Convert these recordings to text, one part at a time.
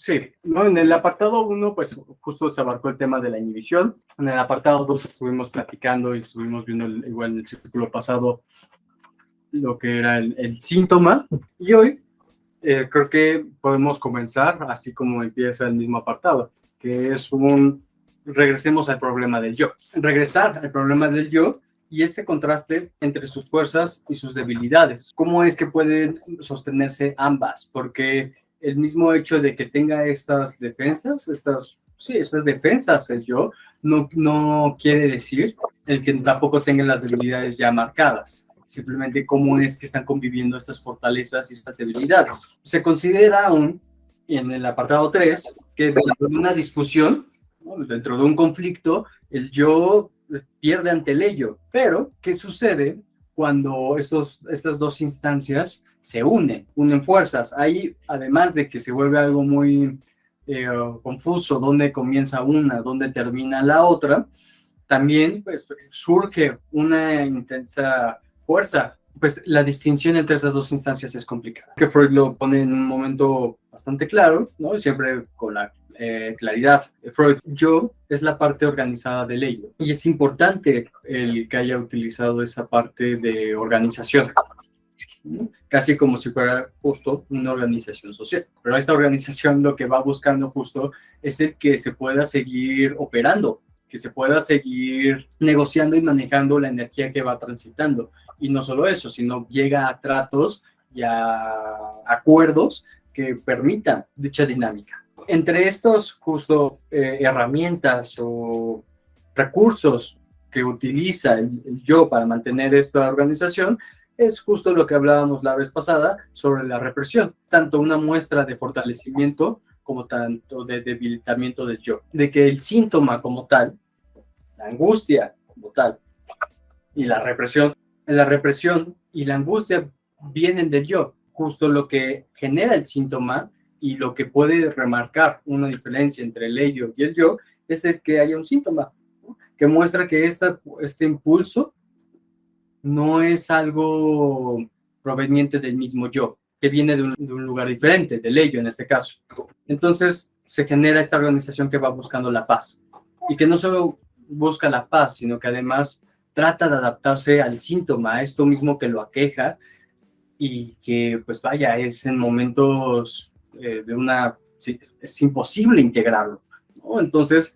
Sí, ¿no? En el apartado 1, pues justo se abarcó el tema de la inhibición. En el apartado 2 estuvimos platicando y estuvimos viendo igual en el círculo pasado lo que era el síntoma. Y hoy creo que podemos comenzar así como empieza el mismo apartado, que es regresemos al problema del yo. Regresar al problema del yo y este contraste entre sus fuerzas y sus debilidades. ¿Cómo es que pueden sostenerse ambas? Porque el mismo hecho de que tenga estas defensas, estas defensas el yo, no quiere decir el que tampoco tenga las debilidades ya marcadas. Simplemente cómo es que están conviviendo estas fortalezas y estas debilidades. Se considera aún, en el apartado 3, que dentro de una discusión, ¿no? Dentro de un conflicto, el yo pierde ante el ello. Pero, ¿qué sucede cuando estas dos instancias se unen fuerzas? Ahí, además de que se vuelve algo muy confuso, dónde comienza una, dónde termina la otra, también pues, surge una intensa fuerza. Pues la distinción entre esas dos instancias es complicada. Que Freud lo pone en un momento bastante claro, ¿no? Siempre con la claridad. Freud, yo es la parte organizada del ello. Y es importante el que haya utilizado esa parte de organización, ¿no? Casi como si fuera justo una organización social. Pero esta organización lo que va buscando justo es el que se pueda seguir operando, que se pueda seguir negociando y manejando la energía que va transitando. Y no solo eso, sino llega a tratos y a acuerdos que permitan dicha dinámica. Entre estos justo herramientas o recursos que utiliza el yo para mantener esta organización, es justo lo que hablábamos la vez pasada sobre la represión, tanto una muestra de fortalecimiento como tanto de debilitamiento del yo, de que el síntoma como tal, la angustia como tal, y la represión y la angustia vienen del yo, justo lo que genera el síntoma y lo que puede remarcar una diferencia entre el ello y el yo, es el que haya un síntoma, ¿no? Que muestra que este impulso no es algo proveniente del mismo yo, que viene de un lugar diferente, del ello en este caso. Entonces se genera esta organización que va buscando la paz y que no solo busca la paz, sino que además trata de adaptarse al síntoma, a esto mismo que lo aqueja y que pues vaya, es en momentos sí, es imposible integrarlo, ¿no? Entonces,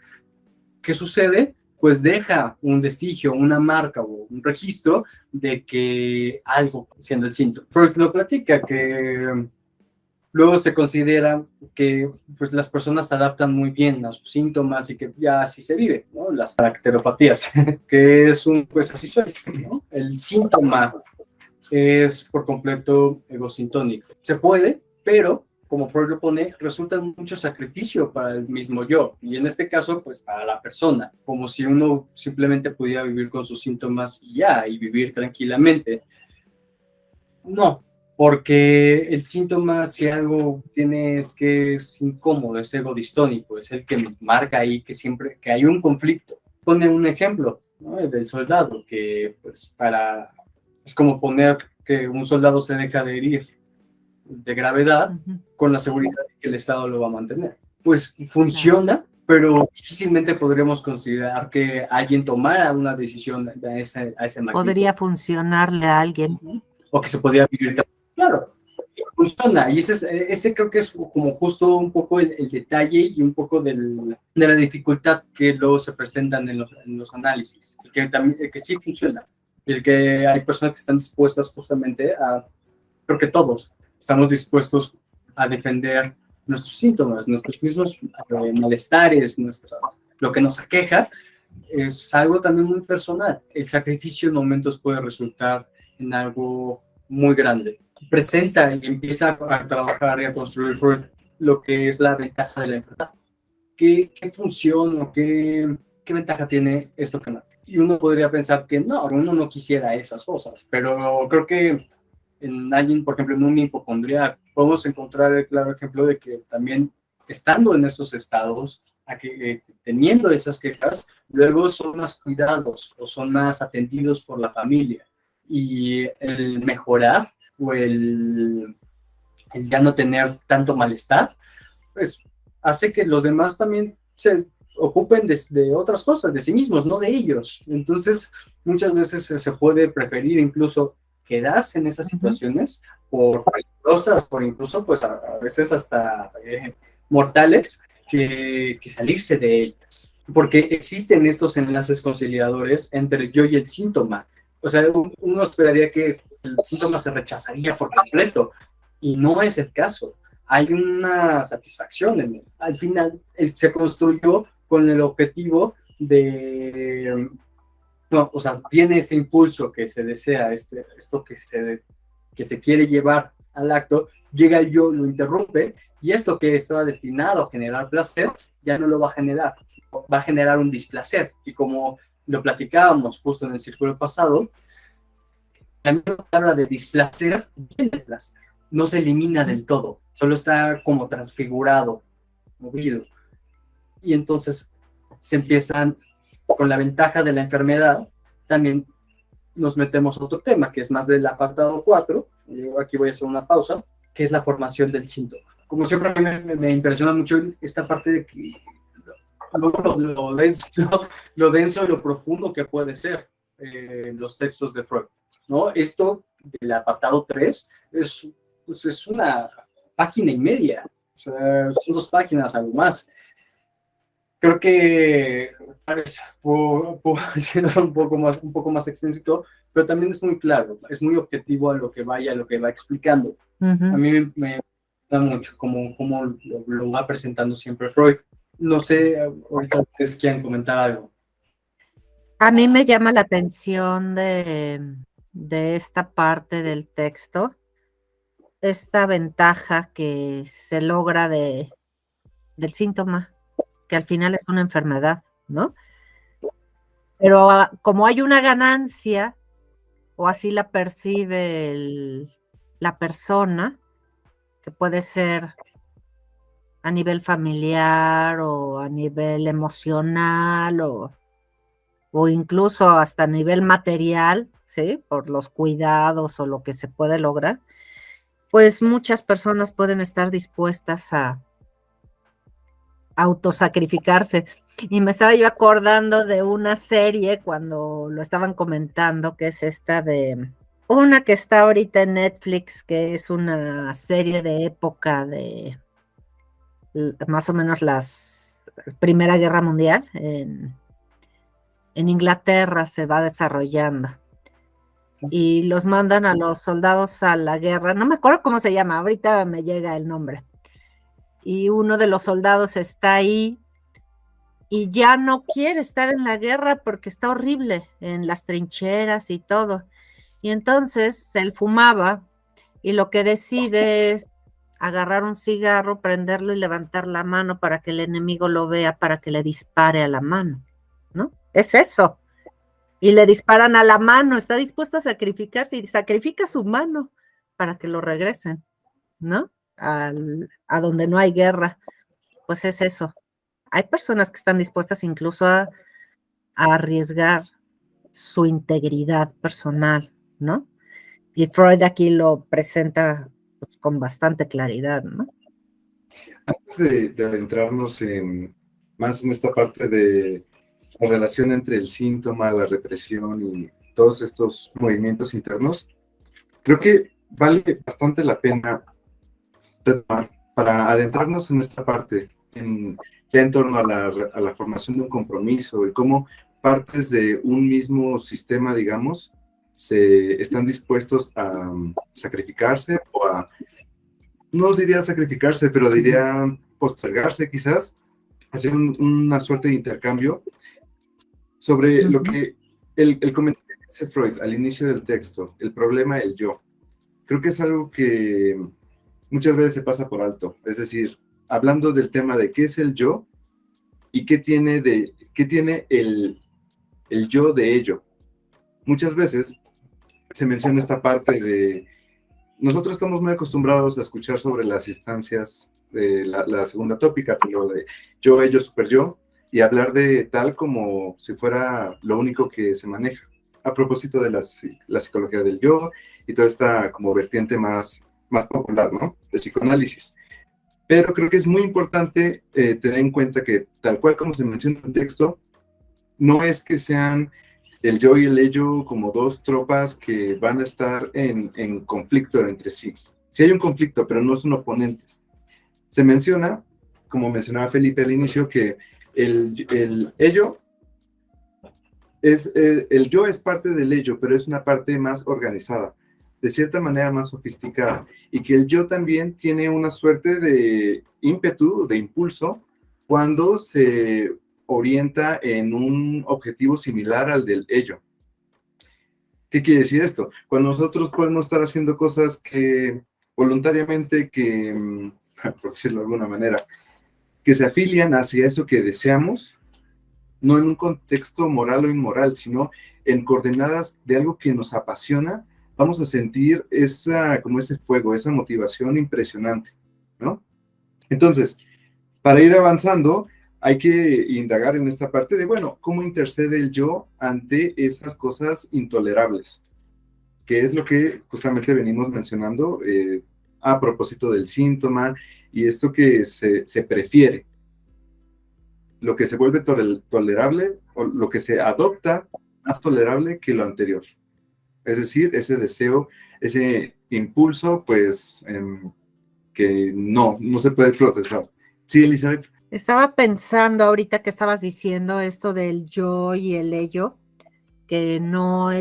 ¿qué sucede? Pues deja un vestigio, una marca o un registro de que algo siendo el síntoma. Freud lo platica, que luego se considera que pues, las personas se adaptan muy bien a sus síntomas y que ya así se vive, ¿no? Las caracteropatías, que es pues así suena, ¿no? El síntoma es por completo egosintónico. Se puede, pero como Freud lo pone, resulta mucho sacrificio para el mismo yo, y en este caso, pues para la persona, como si uno simplemente pudiera vivir con sus síntomas y ya, y vivir tranquilamente. No, porque el síntoma, si algo tiene, es que es incómodo, es ego distónico, es el que marca ahí que siempre, que hay un conflicto. Pone un ejemplo, ¿no? El del soldado, que pues es como poner que un soldado se deja de herir de gravedad con la seguridad de que el Estado lo va a mantener. Pues funciona, pero difícilmente podremos considerar que alguien tomara una decisión a ese magnitud. Podría funcionarle a alguien. O que se podía vivir. Claro, funciona. Y ese creo que es como justo un poco el detalle y un poco de la dificultad que luego se presentan en los análisis. El que sí funciona. El que hay personas que están dispuestas justamente creo que todos estamos dispuestos a defender nuestros síntomas, nuestros mismos malestares, lo que nos aqueja, es algo también muy personal. El sacrificio en momentos puede resultar en algo muy grande. Presenta y empieza a trabajar y a construir lo que es la ventaja de la enfermedad. ¿Qué función o qué ventaja tiene esto que no? Y uno podría pensar que no, uno no quisiera esas cosas, pero creo que en alguien, por ejemplo, en un hipocondriaco, podemos encontrar el claro ejemplo de que también estando en esos estados, teniendo esas quejas, luego son más cuidados o son más atendidos por la familia. Y el mejorar o el ya no tener tanto malestar, pues hace que los demás también se ocupen de otras cosas, de sí mismos, no de ellos. Entonces, muchas veces se puede preferir incluso quedarse en esas situaciones por peligrosas, por incluso, pues a veces hasta mortales, que salirse de ellas. Porque existen estos enlaces conciliadores entre el yo y el síntoma. O sea, uno esperaría que el síntoma se rechazaría por completo, y no es el caso. Hay una satisfacción. Al final, se construyó con el objetivo de, no, o sea, viene este impulso que se desea, esto que se quiere llevar al acto, llega el yo, lo interrumpe, y esto que estaba destinado a generar placer, ya no lo va a generar un displacer. Y como lo platicábamos justo en el círculo pasado, la misma palabra de displacer viene de placer, no se elimina del todo, solo está como transfigurado, movido. Y entonces se empiezan, con la ventaja de la enfermedad, también nos metemos a otro tema, que es más del apartado 4, yo aquí voy a hacer una pausa, que es la formación del síntoma. Como siempre a mí me impresiona mucho esta parte de que lo denso y lo profundo que puede ser los textos de Freud, ¿no? Esto del apartado 3 pues es una página y media, o sea, son 2 páginas, algo más. Creo que puedo ser un poco más extenso, pero también es muy claro, es muy objetivo a lo que va explicando. A mí me da mucho cómo lo va presentando siempre Freud. No sé, ahorita ustedes quieren comentar algo. A mí me llama la atención de esta parte del texto, esta ventaja que se logra del síntoma, que al final es una enfermedad, ¿no? Pero como hay una ganancia, o así la percibe la persona, que puede ser a nivel familiar o a nivel emocional o incluso hasta a nivel material, ¿sí? Por los cuidados o lo que se puede lograr, pues muchas personas pueden estar dispuestas a autosacrificarse. Y me estaba yo acordando de una serie cuando lo estaban comentando, que es esta de una que está ahorita en Netflix, que es una serie de época de más o menos la Primera Guerra Mundial. En Inglaterra se va desarrollando y los mandan a los soldados a la guerra. No me acuerdo cómo se llama, ahorita me llega el nombre. Y uno de los soldados está ahí y ya no quiere estar en la guerra porque está horrible en las trincheras y todo. Y entonces él fumaba y lo que decide es agarrar un cigarro, prenderlo y levantar la mano para que el enemigo lo vea, para que le dispare a la mano, ¿no? Es eso. Y le disparan a la mano, está dispuesto a sacrificarse y sacrifica su mano para que lo regresen, ¿no? A donde no hay guerra. Pues es eso. Hay personas que están dispuestas incluso a arriesgar su integridad personal, ¿no? Y Freud aquí lo presenta pues, con bastante claridad, ¿no? Antes de adentrarnos más en esta parte de la relación entre el síntoma, la represión y todos estos movimientos internos, creo que vale bastante la pena retomar para adentrarnos en esta parte, ya en torno a la formación de un compromiso y cómo partes de un mismo sistema, digamos, se están dispuestos a sacrificarse o a, no diría sacrificarse, pero diría postergarse quizás, hacer una suerte de intercambio sobre lo que el comentario que hace Freud al inicio del texto, el problema del yo. Creo que es algo que muchas veces se pasa por alto. Es decir, hablando del tema de qué es el yo y qué tiene el yo de ello. Muchas veces se menciona esta parte de... Nosotros estamos muy acostumbrados a escuchar sobre las instancias de la segunda tópica, lo de yo, ello, super yo, y hablar de tal como si fuera lo único que se maneja. A propósito de la psicología del yo y toda esta como vertiente más popular, ¿no? De psicoanálisis. Pero creo que es muy importante tener en cuenta que, tal cual como se menciona en el texto, no es que sean el yo y el ello como dos tropas que van a estar en conflicto entre sí. Sí hay un conflicto, pero no son oponentes. Se menciona, como mencionaba Felipe al inicio, que el ello el yo es parte del ello, pero es una parte más organizada, de cierta manera más sofisticada, y que el yo también tiene una suerte de ímpetu, de impulso, cuando se orienta en un objetivo similar al del ello. ¿Qué quiere decir esto? Cuando nosotros podemos estar haciendo cosas que voluntariamente, por decirlo de alguna manera, que se afilian hacia eso que deseamos, no en un contexto moral o inmoral, sino en coordenadas de algo que nos apasiona, vamos a sentir como ese fuego, esa motivación impresionante, ¿no? Entonces, para ir avanzando, hay que indagar en esta parte de, bueno, ¿cómo intercede el yo ante esas cosas intolerables? Que es lo que justamente venimos mencionando a propósito del síntoma y esto que se prefiere. Lo que se vuelve tolerable o lo que se adopta más tolerable que lo anterior. Es decir, ese deseo, ese impulso, pues, que no se puede procesar. Sí, Elizabeth. Estaba pensando ahorita que estabas diciendo esto del yo y el ello, que no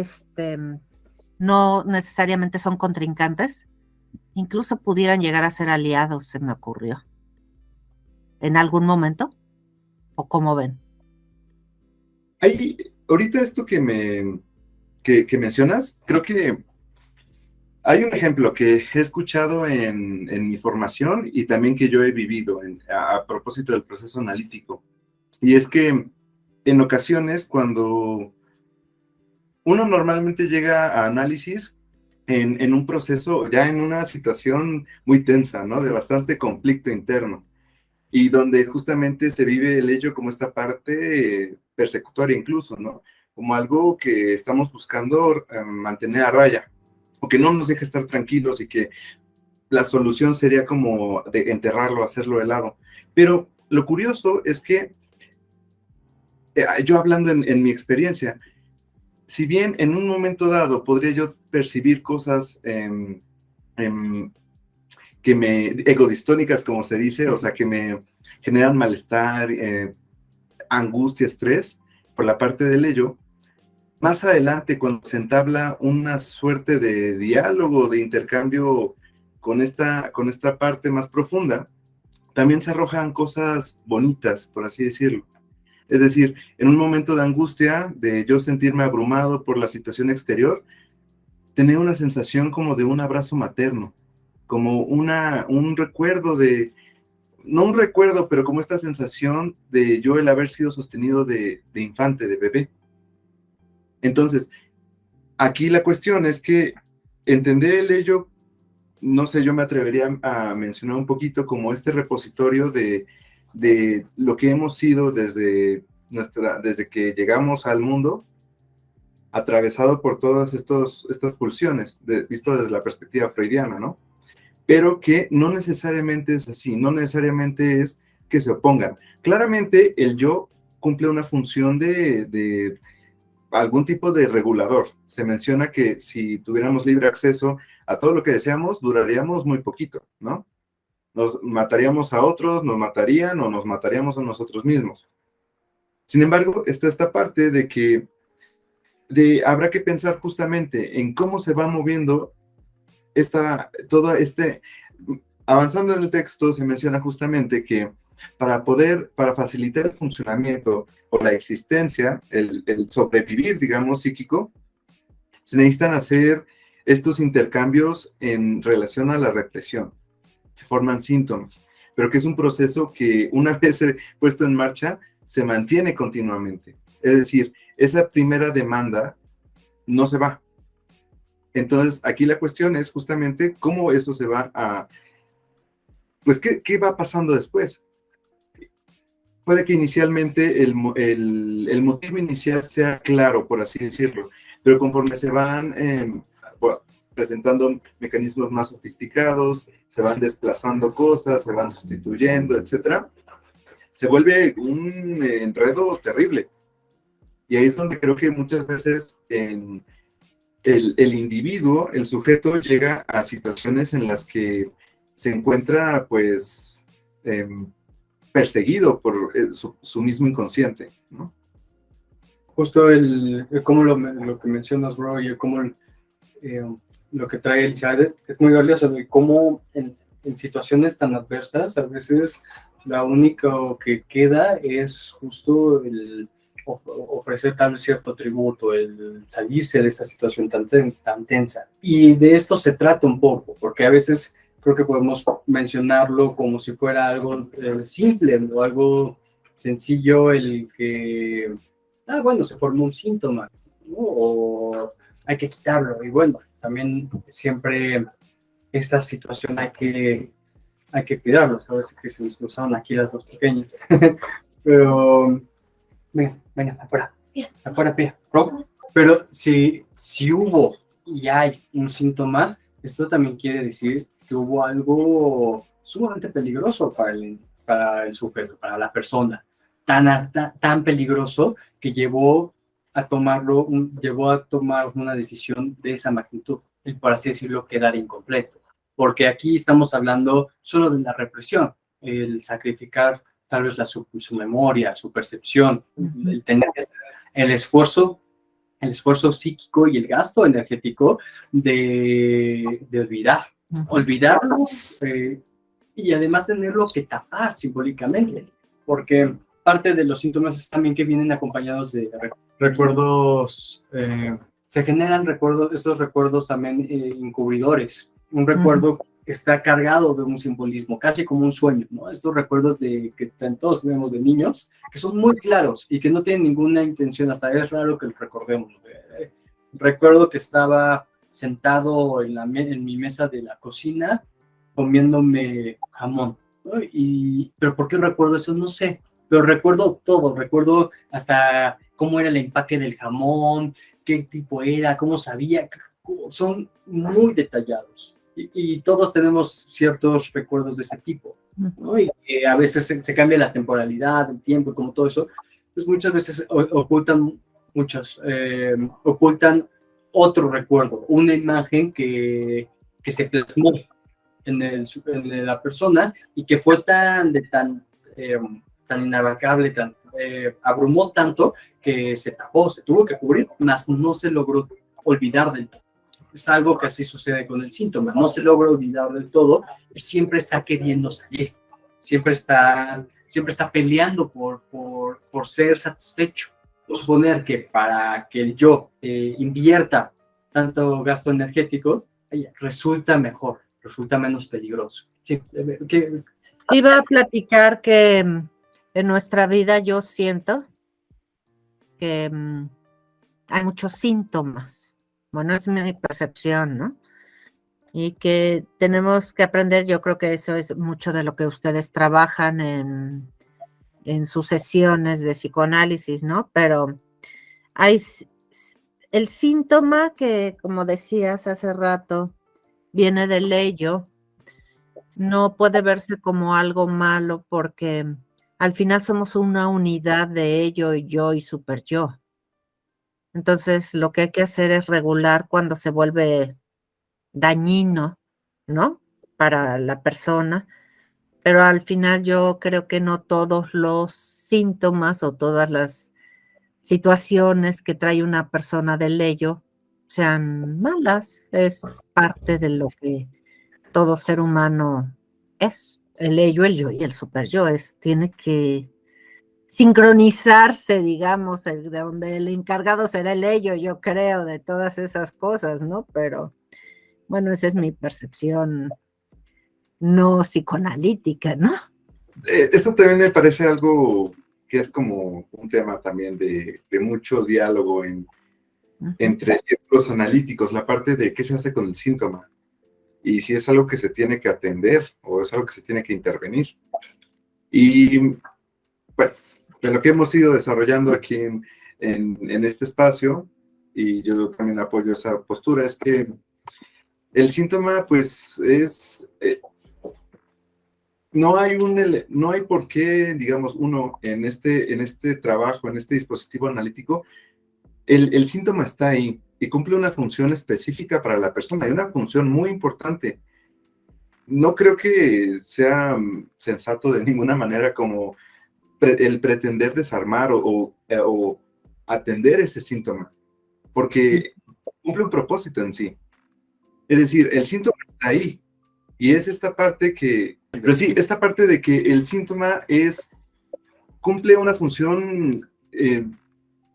necesariamente son contrincantes, incluso pudieran llegar a ser aliados, se me ocurrió. ¿En algún momento? ¿O cómo ven? Ahorita esto que mencionas, creo que hay un ejemplo que he escuchado en mi formación y también que yo he vivido a propósito del proceso analítico. Y es que en ocasiones cuando uno normalmente llega a análisis en un proceso, ya en una situación muy tensa, ¿no? De bastante conflicto interno. Y donde justamente se vive el ello como esta parte persecutoria incluso, ¿no? Como algo que estamos buscando mantener a raya, o que no nos deje estar tranquilos y que la solución sería como de enterrarlo, hacerlo de lado. Pero lo curioso es que, yo hablando en mi experiencia, si bien en un momento dado podría yo percibir cosas egodistónicas, como se dice, o sea, que me generan malestar, angustia, estrés, por la parte del ello, más adelante, cuando se entabla una suerte de diálogo, de intercambio con esta parte más profunda, también se arrojan cosas bonitas, por así decirlo. Es decir, en un momento de angustia, de yo sentirme abrumado por la situación exterior, tener una sensación como de un abrazo materno, como un recuerdo no un recuerdo, pero como esta sensación de yo el haber sido sostenido de infante, de bebé. Entonces, aquí la cuestión es que entender el ello, no sé, yo me atrevería a mencionar un poquito como este repositorio de lo que hemos sido desde que llegamos al mundo, atravesado por todas estas pulsiones, visto desde la perspectiva freudiana, ¿no? Pero que no necesariamente es así, no necesariamente es que se opongan. Claramente el yo cumple una función de algún tipo de regulador. Se menciona que si tuviéramos libre acceso a todo lo que deseamos, duraríamos muy poquito, ¿no? Nos mataríamos a otros, nos matarían o nos mataríamos a nosotros mismos. Sin embargo, está esta parte de que habrá que pensar justamente en cómo se va moviendo avanzando en el texto se menciona justamente que para facilitar el funcionamiento o la existencia, el sobrevivir, digamos, psíquico, se necesitan hacer estos intercambios en relación a la represión. Se forman síntomas, pero que es un proceso que una vez puesto en marcha, se mantiene continuamente. Es decir, esa primera demanda no se va. Entonces, aquí la cuestión es justamente cómo eso se va a... Pues, ¿qué va pasando después? Puede que inicialmente el motivo inicial sea claro, por así decirlo, pero conforme se van presentando mecanismos más sofisticados, se van desplazando cosas, se van sustituyendo, etcétera. Se vuelve un enredo terrible. Y ahí es donde creo que muchas veces el individuo, el sujeto, llega a situaciones en las que se encuentra, pues, perseguido por su mismo inconsciente, ¿no? Justo como lo que mencionas, bro, y como lo que trae Elizabeth es muy valioso, de cómo en situaciones tan adversas, a veces lo único que queda es justo el ofrecer tal vez cierto tributo, el salirse de esta situación tan tensa. Y de esto se trata un poco, porque a veces creo que podemos mencionarlo como si fuera algo simple o algo sencillo, el que, bueno, se formó un síntoma, ¿no? O hay que quitarlo. Y bueno, también siempre esta situación hay que cuidarlo. A veces que se nos cruzaron aquí las dos pequeñas. Pero, venga, afuera, pía. Pero si hubo y hay un síntoma, esto también quiere decir que hubo algo sumamente peligroso para el sujeto, para la persona, tan peligroso que llevó a tomar una decisión de esa magnitud, y por así decirlo, quedar incompleto. Porque aquí estamos hablando solo de la represión, el sacrificar tal vez su memoria, su percepción, el tener que hacer el esfuerzo psíquico y el gasto energético de olvidarlo, y además tenerlo que tapar simbólicamente, porque parte de los síntomas es también que vienen acompañados de recuerdos, se generan estos recuerdos también encubridores. Un recuerdo está cargado de un simbolismo, casi como un sueño, ¿no? Estos recuerdos que todos tenemos de niños, que son muy claros y que no tienen ninguna intención, hasta es raro que los recordemos. Recuerdo que estaba sentado en mi mesa de la cocina comiéndome jamón, ¿no? Pero ¿por qué recuerdo eso? No sé, pero recuerdo todo, recuerdo hasta cómo era el empaque del jamón, qué tipo era, cómo sabía, son muy detallados. Y todos tenemos ciertos recuerdos de ese tipo, ¿no? Y a veces se cambia la temporalidad, el tiempo y como todo eso, pues muchas veces ocultan otro recuerdo, una imagen que se plasmó en la persona y que fue tan inabarcable, abrumó tanto que se tapó, se tuvo que cubrir, mas no se logró olvidar del todo. Es algo que así sucede con el síntoma, no se logra olvidar del todo y siempre está queriendo salir, siempre está peleando por ser satisfecho. Suponer que para que el yo invierta tanto gasto energético, resulta mejor, resulta menos peligroso. Sí, iba a platicar que en nuestra vida yo siento que hay muchos síntomas. Bueno, es mi percepción, ¿no? Y que tenemos que aprender, yo creo que eso es mucho de lo que ustedes trabajan en sus sesiones de psicoanálisis, ¿no? Pero hay el síntoma que, como decías hace rato, viene del ello, no puede verse como algo malo porque al final somos una unidad de ello y yo y super yo. Entonces, lo que hay que hacer es regular cuando se vuelve dañino, ¿no? Para la persona, pero al final yo creo que no todos los síntomas o todas las situaciones que trae una persona del ello sean malas, es parte de lo que todo ser humano es, el ello, el yo y el super yo, tiene que sincronizarse, digamos, de donde el encargado será el ello, yo creo, de todas esas cosas, ¿no? Pero bueno, esa es mi percepción no psicoanalítica, ¿no? Eso también me parece algo que es como un tema también de mucho diálogo entre círculos analíticos, la parte de qué se hace con el síntoma y si es algo que se tiene que atender o es algo que se tiene que intervenir. Y bueno, de lo que hemos ido desarrollando aquí en este espacio, y yo también apoyo esa postura, es que El síntoma, pues, es... no hay por qué, digamos, uno en este trabajo, en este dispositivo analítico, el síntoma está ahí y cumple una función específica para la persona y una función muy importante. No creo que sea sensato de ninguna manera como el pretender desarmar o atender ese síntoma, porque cumple un propósito en sí. Es decir, el síntoma está ahí y es esta parte pero sí, esta parte de que el síntoma cumple una función,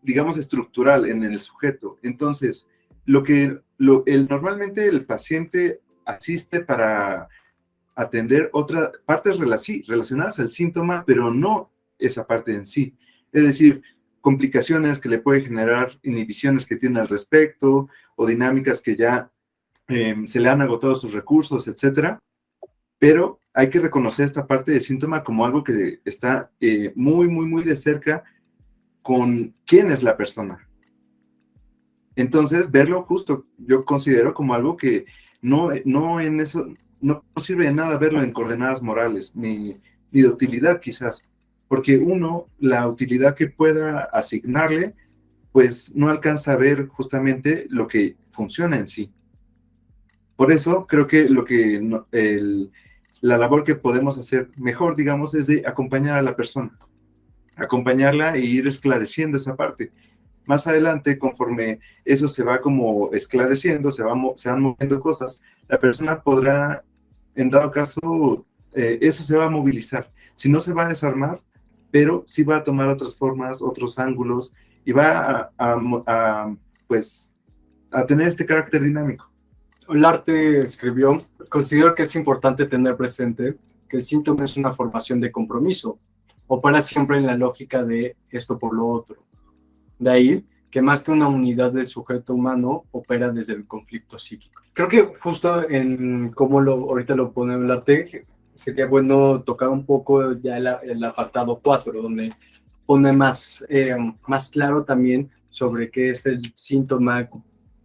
digamos, estructural en el sujeto. Entonces, normalmente el paciente asiste para atender otras partes relacionadas al síntoma, pero no esa parte en sí. Es decir, complicaciones que le puede generar, inhibiciones que tiene al respecto, o dinámicas que ya se le han agotado sus recursos, etcétera. Pero hay que reconocer esta parte de síntoma como algo que está muy, muy, muy de cerca con quién es la persona. Entonces, verlo justo, yo considero como algo que no en eso, no sirve de nada verlo en coordenadas morales, ni de utilidad quizás, porque la utilidad que pueda asignarle, pues no alcanza a ver justamente lo que funciona en sí. Por eso creo que la labor que podemos hacer mejor, digamos, es de acompañar a la persona, acompañarla e ir esclareciendo esa parte. Más adelante, conforme eso se va como esclareciendo, se van moviendo cosas, la persona podrá, en dado caso, eso se va a movilizar. Si no se va a desarmar, pero sí va a tomar otras formas, otros ángulos, y va pues, a tener este carácter dinámico. Olarte escribió: considero que es importante tener presente que el síntoma es una formación de compromiso, opera siempre en la lógica de esto por lo otro. De ahí que más que una unidad del sujeto humano, opera desde el conflicto psíquico. Creo que justo en cómo ahorita lo pone Olarte, sería bueno tocar un poco ya el apartado 4, donde pone más claro también sobre qué es el síntoma,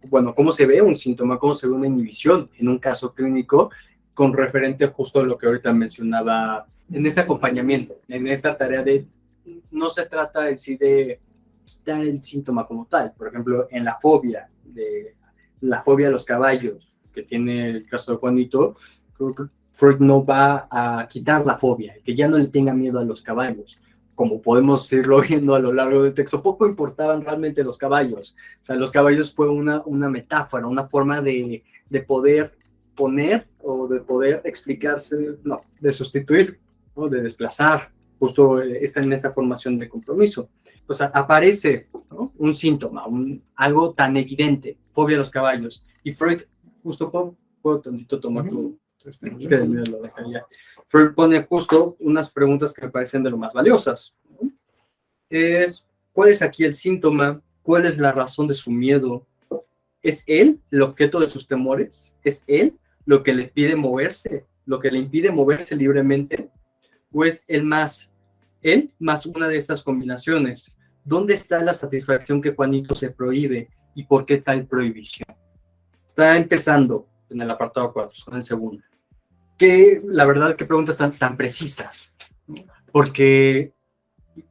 bueno, cómo se ve un síntoma, cómo se ve una inhibición en un caso clínico, con referente justo a lo que ahorita mencionaba en este acompañamiento, en esta tarea de, no se trata en sí de dar el síntoma como tal. Por ejemplo, en la fobia a los caballos, que tiene el caso de Juanito, Freud no va a quitar la fobia, que ya no le tenga miedo a los caballos. Como podemos irlo viendo a lo largo del texto, poco importaban realmente los caballos. O sea, los caballos fue una metáfora, una forma de poder poner o de poder explicarse, no, de sustituir, ¿no? De desplazar, justo está en esta formación de compromiso. O sea, aparece, ¿no? Un síntoma, algo tan evidente, fobia a los caballos. Y Freud, justo puedo tantito tomar tu... Es que lo dejaría. Freud pone justo unas preguntas que me parecen de lo más valiosas, ¿no? ¿Cuál es aquí el síntoma? ¿Cuál es la razón de su miedo? ¿Es él el objeto de sus temores? ¿Es él lo que le pide moverse? ¿Lo que le impide moverse libremente? ¿O es él más una de estas combinaciones? ¿Dónde está la satisfacción que Juanito se prohíbe y por qué tal prohibición? Está empezando en el apartado 4, está en el segundo. La verdad, qué preguntas tan precisas, ¿no? Porque,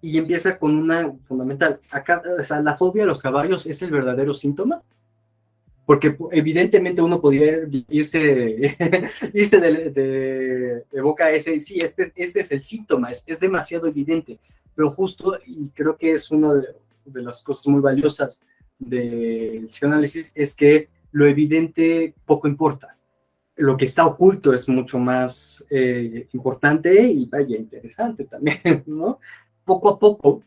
y empieza con una fundamental. Acá, o sea, la fobia a los caballos es el verdadero síntoma, porque evidentemente uno podría irse de boca a ese, sí, este es el síntoma, es demasiado evidente, pero justo, y creo que es una de las cosas muy valiosas del psicoanálisis, es que lo evidente poco importa. Lo que está oculto es mucho más importante y vaya, interesante también, ¿no? Poco a poco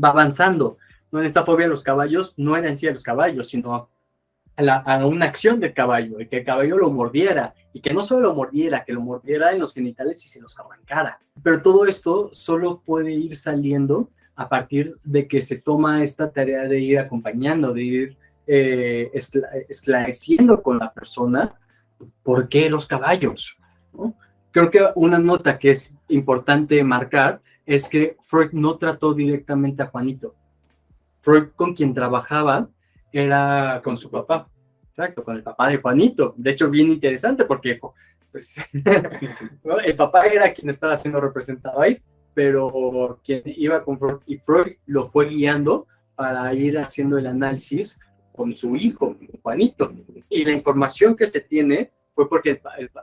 va avanzando, ¿no? En esta fobia a los caballos no era en sí a los caballos, sino a una acción del caballo, y que el caballo lo mordiera, y que no solo lo mordiera, que lo mordiera en los genitales y se los arrancara. Pero todo esto solo puede ir saliendo a partir de que se toma esta tarea de ir acompañando, de ir esclareciendo con la persona por qué los caballos, ¿no? Creo que una nota que es importante marcar es que Freud no trató directamente a Juanito. Freud con quien trabajaba era con su papá. Exacto, con el papá de Juanito. De hecho, bien interesante porque pues, ¿no? El papá era quien estaba siendo representado ahí, pero quien iba con Freud, y Freud lo fue guiando para ir haciendo el análisis con su hijo, Juanito. Y la información que se tiene fue porque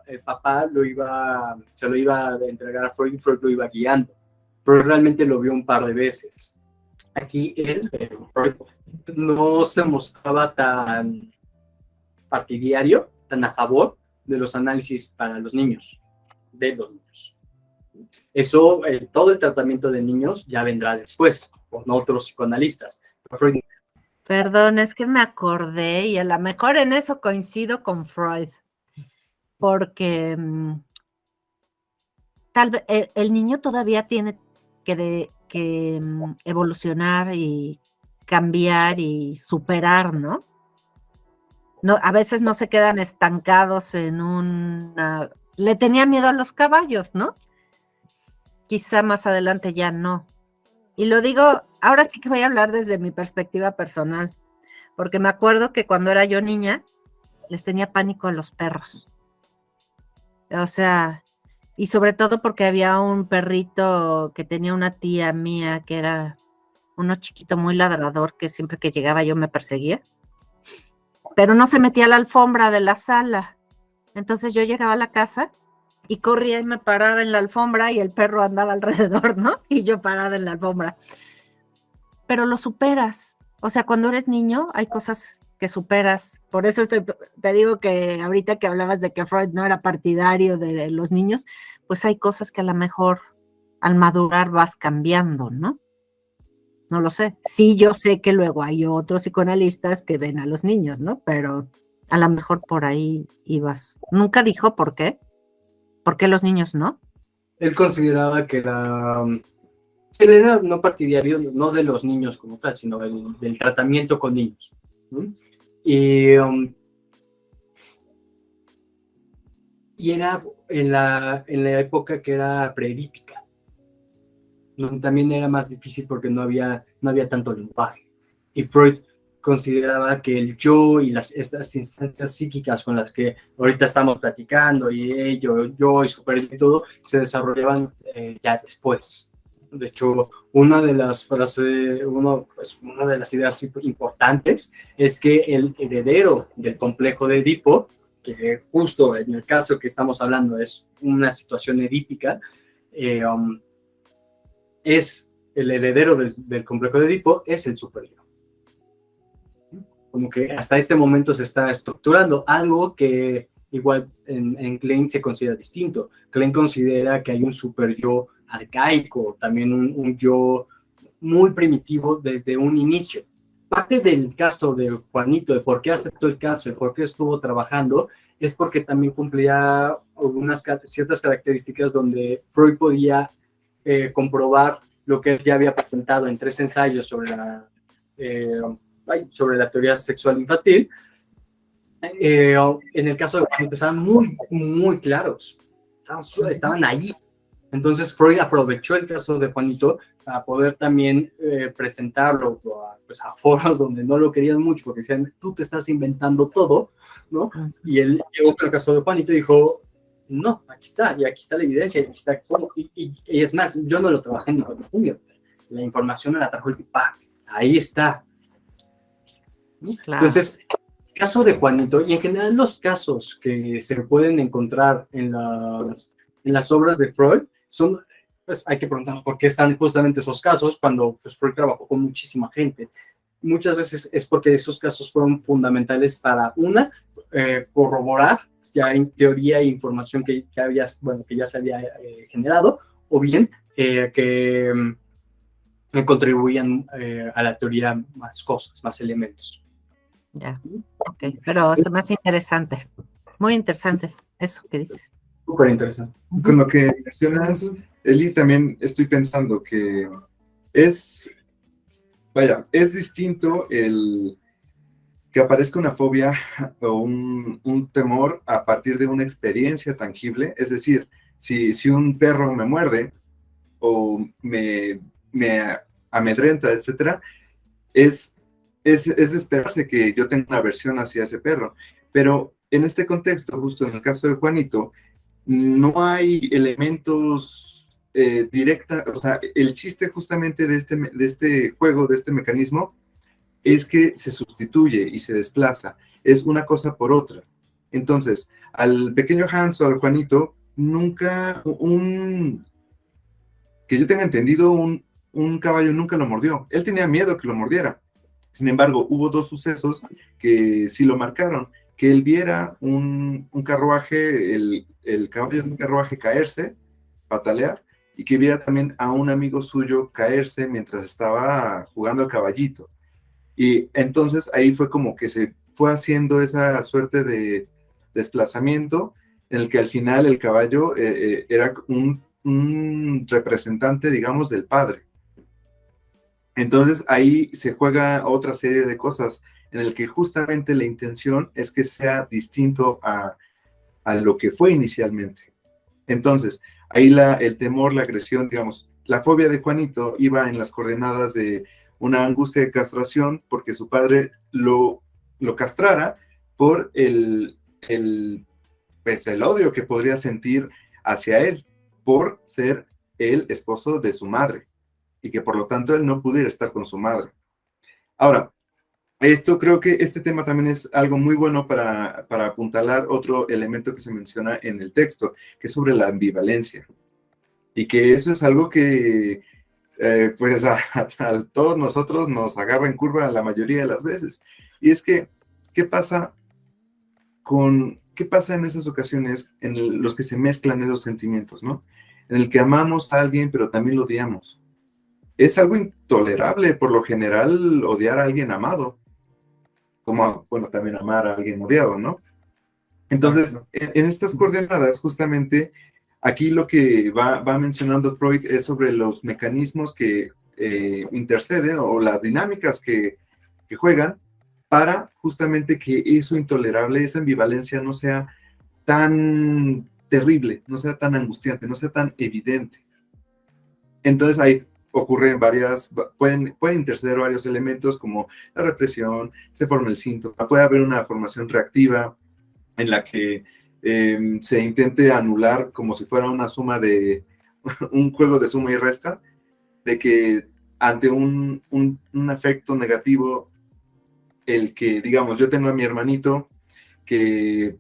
el papá se lo iba a entregar a Freud y Freud lo iba guiando. Pero realmente lo vio un par de veces. Aquí Freud no se mostraba tan partidario, tan a favor de los análisis para los niños, de los niños. Eso, todo el tratamiento de niños ya vendrá después, con otros psicoanalistas. Freud... Perdón, es que me acordé y a lo mejor en eso coincido con Freud, porque tal vez el niño todavía tiene que evolucionar y cambiar y superar, ¿no? No, a veces no se quedan estancados en una... Le tenía miedo a los caballos, ¿no? Quizá más adelante ya no. Y lo digo, ahora sí que voy a hablar desde mi perspectiva personal, porque me acuerdo que cuando era yo niña, les tenía pánico a los perros. O sea, y sobre todo porque había un perrito que tenía una tía mía que era uno chiquito muy ladrador que siempre que llegaba yo me perseguía. Pero no se metía a la alfombra de la sala. Entonces yo llegaba a la casa y corría y me paraba en la alfombra y el perro andaba alrededor, ¿no? Y yo parada en la alfombra. Pero lo superas. O sea, cuando eres niño hay cosas que superas. Por eso te digo que ahorita que hablabas de que Freud no era partidario de los niños, pues hay cosas que a lo mejor al madurar vas cambiando, ¿no? No lo sé. Sí, yo sé que luego hay otros psicoanalistas que ven a los niños, ¿no? Pero a lo mejor por ahí ibas. Nunca dijo por qué. ¿Por qué los niños no? Él consideraba que él era no partidario, no de los niños como tal, sino del tratamiento con niños. ¿Sí? Y era en la época que era preedípica. También era más difícil porque no había tanto lenguaje. Y Freud consideraba que el yo y estas instancias psíquicas con las que ahorita estamos platicando, y yo y super y todo, se desarrollaban ya después. De hecho, una de las ideas importantes es que el heredero del complejo de Edipo, que justo en el caso que estamos hablando es una situación edípica, es el heredero del complejo de Edipo, es el superior. Como que hasta este momento se está estructurando algo que igual en Klein se considera distinto. Klein considera que hay un super-yo arcaico, también un yo muy primitivo desde un inicio. Parte del caso de Juanito, de por qué aceptó el caso, de por qué estuvo trabajando, es porque también cumplía algunas ciertas características donde Freud podía comprobar lo que él ya había presentado en 3 ensayos sobre la teoría sexual infantil. En el caso de Juanito estaban muy, muy claros, estaban ahí. Entonces Freud aprovechó el caso de Juanito para poder también presentarlo a foros donde no lo querían mucho porque decían, tú te estás inventando todo, ¿no? Y él llegó con el caso de Juanito y dijo, no, aquí está, y aquí está la evidencia, y aquí está cómo, y es más, yo no lo trabajé en el junio, la información me la trajo el papá, ahí está. Claro. Entonces, el caso de Juanito, y en general los casos que se pueden encontrar en las obras de Freud, son, pues hay que preguntarnos por qué están justamente esos casos cuando pues, Freud trabajó con muchísima gente. Muchas veces es porque esos casos fueron fundamentales para, corroborar ya en teoría e información que ya se había generado, o bien que contribuían a la teoría más cosas, más elementos. Ya, ok, pero es más interesante, muy interesante eso que dices. Súper interesante. Con lo que mencionas, Eli, también estoy pensando que es distinto el que aparezca una fobia o un temor a partir de una experiencia tangible. Es decir, si un perro me muerde o me amedrenta, etcétera, es es de esperarse que yo tenga una aversión hacia ese perro, pero en este contexto, justo en el caso de Juanito, no hay elementos directa, o sea, el chiste justamente de este juego, de este mecanismo, es que se sustituye y se desplaza, es una cosa por otra. Entonces, al pequeño Hans o al Juanito, nunca que yo tenga entendido, un caballo nunca lo mordió. Él tenía miedo que lo mordiera. Sin embargo, hubo dos sucesos que sí lo marcaron, que él viera un carruaje, el caballo de un carruaje caerse, patalear, y que viera también a un amigo suyo caerse mientras estaba jugando al caballito. Y entonces ahí fue como que se fue haciendo esa suerte de desplazamiento en el que al final el caballo era un representante, digamos, del padre. Entonces ahí se juega otra serie de cosas en el que justamente la intención es que sea distinto a lo que fue inicialmente. Entonces, ahí el temor, la agresión, digamos, la fobia de Juanito iba en las coordenadas de una angustia de castración porque su padre lo castrara por pues, el odio que podría sentir hacia él por ser el esposo de su madre y que por lo tanto él no pudiera estar con su madre. Ahora, esto creo que este tema también es algo muy bueno para apuntalar otro elemento que se menciona en el texto, que es sobre la ambivalencia. Y que eso es algo que pues a todos nosotros nos agarra en curva la mayoría de las veces. Y es que, ¿qué pasa en esas ocasiones en los que se mezclan esos sentimientos, ¿no? En el que amamos a alguien, pero también lo odiamos. Es algo intolerable, por lo general, odiar a alguien amado, como, bueno, también amar a alguien odiado, ¿no? Entonces, en estas coordenadas, justamente, aquí lo que va mencionando Freud es sobre los mecanismos que interceden o las dinámicas que juegan para justamente que eso intolerable, esa ambivalencia no sea tan terrible, no sea tan angustiante, no sea tan evidente. Entonces ahí ocurren pueden interceder varios elementos como la represión, se forma el síntoma, puede haber una formación reactiva en la que se intente anular como si fuera una suma de un juego de suma y resta, de que ante un afecto negativo, el que, digamos, yo tengo a mi hermanito que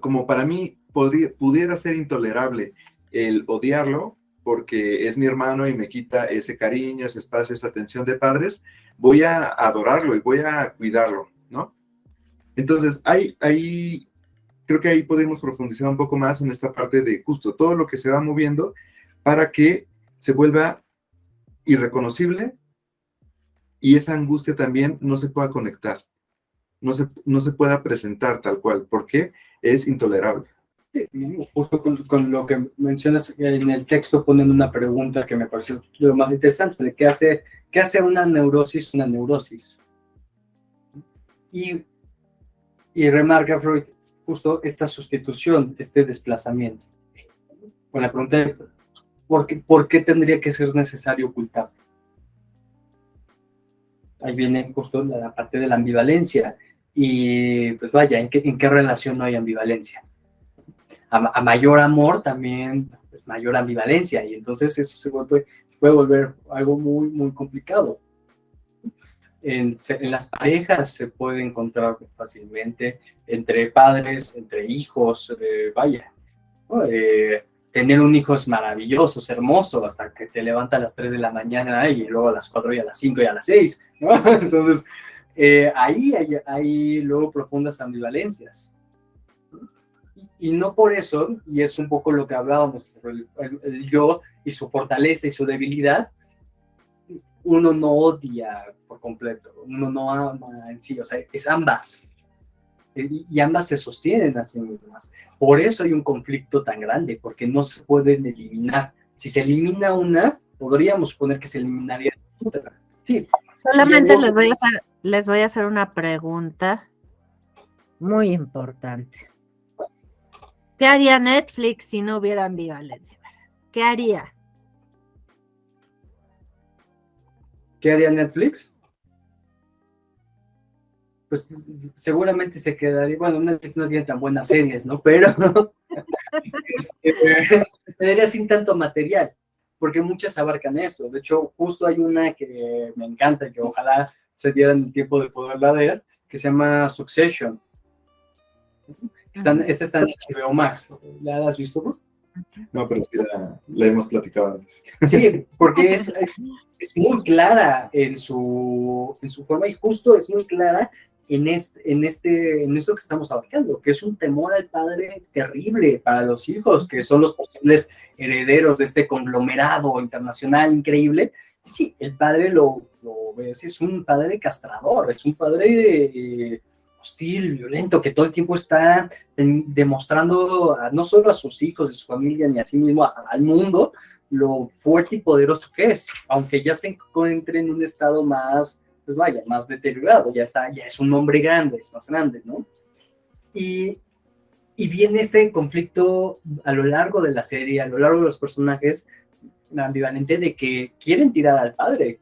como para mí pudiera ser intolerable el odiarlo, porque es mi hermano y me quita ese cariño, ese espacio, esa atención de padres, voy a adorarlo y voy a cuidarlo, ¿no? Entonces, creo que ahí podemos profundizar un poco más en esta parte de justo todo lo que se va moviendo para que se vuelva irreconocible y esa angustia también no se pueda conectar, no se pueda presentar tal cual, porque es intolerable. Justo con lo que mencionas en el texto ponen una pregunta que me pareció lo más interesante, de qué hace una neurosis. Y remarca Freud justo esta sustitución, este desplazamiento. Con la pregunta de ¿por qué tendría que ser necesario ocultar? Ahí viene justo la parte de la ambivalencia. Y pues vaya, ¿en qué relación no hay ambivalencia? A mayor amor también pues, mayor ambivalencia, y entonces eso se puede volver algo muy, muy complicado. En las parejas se puede encontrar fácilmente, entre padres, entre hijos, vaya, ¿no? Tener un hijo es maravilloso, es hermoso, hasta que te levanta a las 3 de la mañana y luego a las 4 y a las 5 y a las 6, ¿no? Entonces, ahí hay luego profundas ambivalencias. Y no por eso, y es un poco lo que hablábamos, el yo y su fortaleza y su debilidad, uno no odia por completo, uno no ama en sí, o sea, es ambas. Y ambas se sostienen a sí mismas. Por eso hay un conflicto tan grande, porque no se pueden eliminar. Si se elimina una, podríamos suponer que se eliminaría otra. Sí. Solamente les voy a hacer una pregunta muy importante. ¿Qué haría Netflix si no hubiera ambivalencia? ¿Qué haría? ¿Qué haría Netflix? Pues seguramente se quedaría, bueno, Netflix no tiene tan buenas series, ¿no? Pero quedaría sin tanto material, porque muchas abarcan esto. De hecho, justo hay una que me encanta, que ojalá se dieran el tiempo de poderla ver, que se llama Succession. Esta está en HBO Max. ¿La has visto, bro? No, pero sí la hemos platicado antes. Sí, porque es muy clara en su forma, y justo es muy clara en esto que estamos abarcando, que es un temor al padre terrible para los hijos, que son los posibles herederos de este conglomerado internacional increíble. Sí, el padre lo ves, es un padre castrador, es un padre hostil, violento, que todo el tiempo está demostrando no solo a sus hijos, a su familia, ni a sí mismo, al mundo, lo fuerte y poderoso que es, aunque ya se encuentre en un estado más, pues vaya, más deteriorado, ya es un hombre grande, es más grande, ¿no? Y viene este conflicto a lo largo de la serie, a lo largo de los personajes, ambivalente, de que quieren tirar al padre,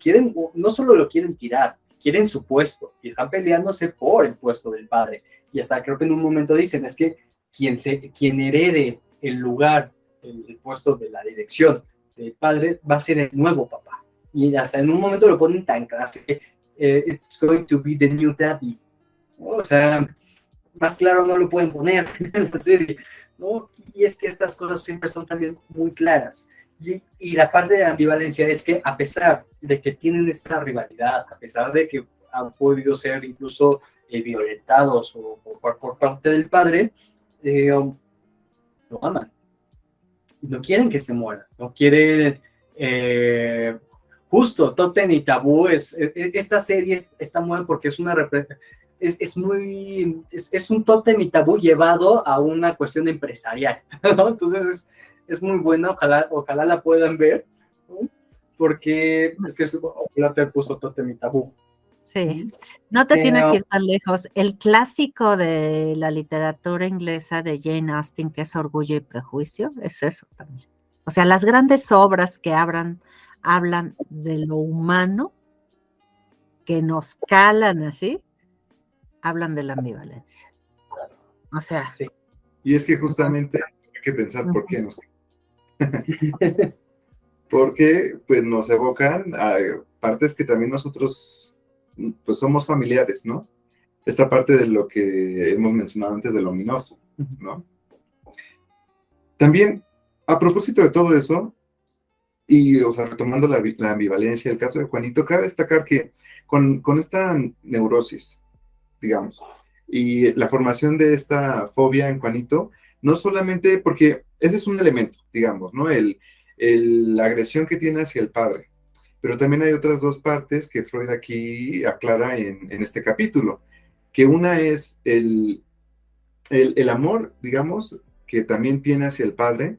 no solo lo quieren tirar, quieren su puesto, y están peleándose por el puesto del padre, y hasta creo que en un momento dicen, es que quien herede el lugar, el puesto de la dirección del padre, va a ser el nuevo papá, y hasta en un momento lo ponen tan claro, it's going to be the new daddy, ¿no? O sea, más claro no lo pueden poner en la serie, ¿no? Y es que estas cosas siempre son también muy claras. Y la parte de ambivalencia es que a pesar de que tienen esta rivalidad, a pesar de que han podido ser incluso violentados por parte del padre, lo aman. No quieren que se muera, no quieren... justo, Totem y Tabú, esta serie está buena porque es una es un Totem y Tabú llevado a una cuestión empresarial, ¿no? Entonces es muy buena, ojalá la puedan ver, ¿no? Porque es que ojalá te puso Totem y Tabú. Sí, no te tienes que ir tan lejos. El clásico de la literatura inglesa de Jane Austen, que es Orgullo y Prejuicio, es eso también. O sea, las grandes obras que hablan de lo humano, que nos calan así, hablan de la ambivalencia. O sea. Sí. Y es que justamente hay que pensar por qué nos... Porque pues nos evocan a partes que también nosotros pues somos familiares, ¿no? Esta parte de lo que hemos mencionado antes del ominoso, ¿no? También, a propósito de todo eso, y, o sea, retomando la ambivalencia, el caso de Juanito, cabe destacar que con esta neurosis, digamos, y la formación de esta fobia en Juanito, no solamente porque ese es un elemento, digamos, ¿no? La agresión que tiene hacia el padre, pero también hay otras dos partes que Freud aquí aclara en este capítulo, que una es el amor, digamos, que también tiene hacia el padre.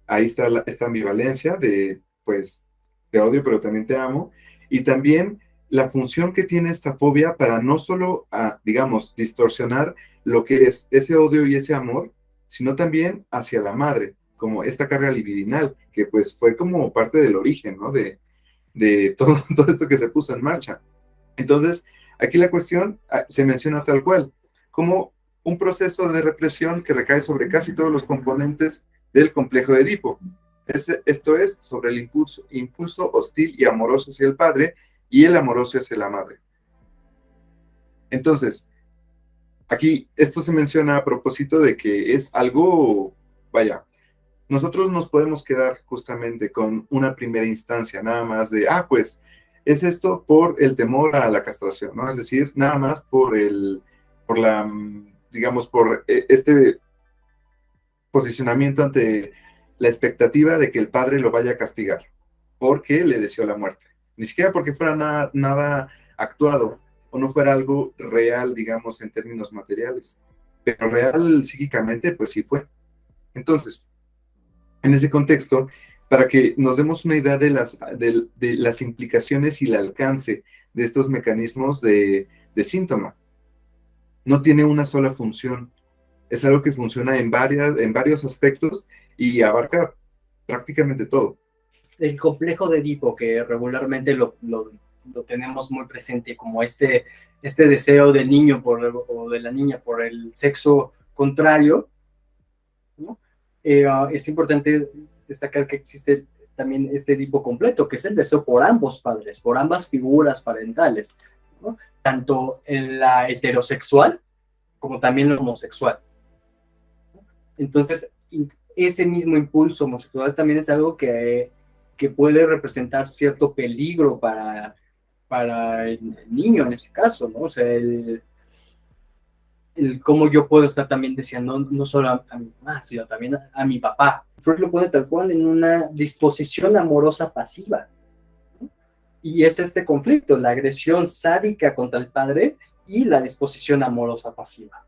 Ahí está esta ambivalencia de, pues, te odio, pero también te amo. Y también la función que tiene esta fobia para no solo, digamos, distorsionar lo que es ese odio y ese amor, sino también hacia la madre, como esta carga libidinal, que pues fue como parte del origen, ¿no? De todo esto que se puso en marcha. Entonces, aquí la cuestión se menciona tal cual, como un proceso de represión que recae sobre casi todos los componentes del complejo de Edipo. Esto es sobre el impulso hostil y amoroso hacia el padre y el amoroso hacia la madre. Entonces, aquí esto se menciona a propósito de que es algo, vaya, nosotros nos podemos quedar justamente con una primera instancia, nada más de, pues, es esto por el temor a la castración, ¿no? Es decir, nada más por este posicionamiento ante la expectativa de que el padre lo vaya a castigar, porque le deseó la muerte. Ni siquiera porque fuera nada actuado, o no fuera algo real, digamos, en términos materiales, pero real psíquicamente, pues sí fue. Entonces, en ese contexto, para que nos demos una idea de las implicaciones y el alcance de estos mecanismos de síntoma, no tiene una sola función, es algo que funciona en varios aspectos y abarca prácticamente todo. El complejo de Edipo, que regularmente lo lo tenemos muy presente como este deseo del niño o de la niña por el sexo contrario, ¿no? Es importante destacar que existe también este tipo completo, que es el deseo por ambos padres, por ambas figuras parentales, ¿no? Tanto en la heterosexual como también la homosexual. Entonces, ese mismo impulso homosexual también es algo que puede representar cierto peligro para el niño en ese caso, ¿no? O sea, el cómo yo puedo estar también deseando no solo a mi mamá, sino también a mi papá. Freud lo pone tal cual en una disposición amorosa pasiva, ¿no? Y es este conflicto, la agresión sádica contra el padre y la disposición amorosa pasiva.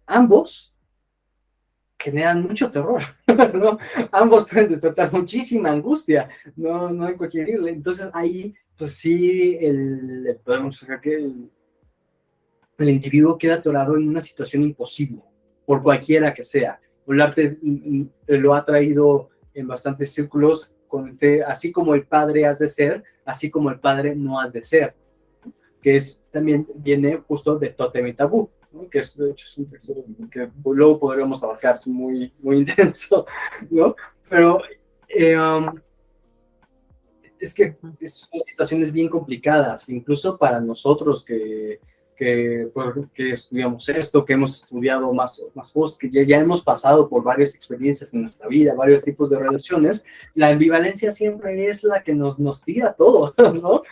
Ambos generan mucho terror, ¿no? Ambos pueden despertar muchísima angustia, no hay cualquier irle. Entonces ahí, pues sí, podemos sacar que el individuo queda atorado en una situación imposible, por cualquiera que sea. Olarte lo ha traído en bastantes círculos, así como el padre has de ser, así como el padre no has de ser, que también viene justo de Tótem y Tabú, ¿no? Que de hecho es un texto que luego podríamos abarcar, es muy, muy intenso, ¿no? Pero es que son situaciones bien complicadas, incluso para nosotros que estudiamos esto, que hemos estudiado más cosas, que ya hemos pasado por varias experiencias en nuestra vida, varios tipos de relaciones. La ambivalencia siempre es la que nos tira todo, ¿no?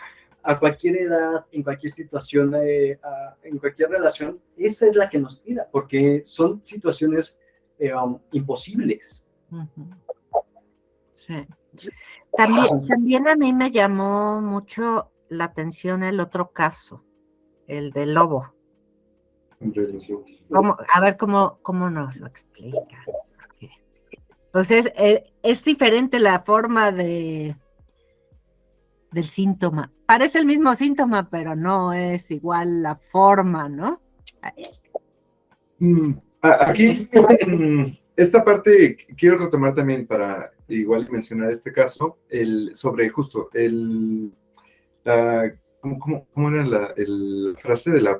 A cualquier edad, en cualquier situación, en cualquier relación, esa es la que nos tira, porque son situaciones imposibles. Sí. También a mí me llamó mucho la atención el otro caso, el del lobo. A ver cómo nos lo explica. Entonces, es diferente la forma del síntoma. Parece el mismo síntoma, pero no es igual la forma, ¿no? Aquí, esta parte quiero retomar también para igual mencionar este caso, sobre justo ¿cómo era la frase de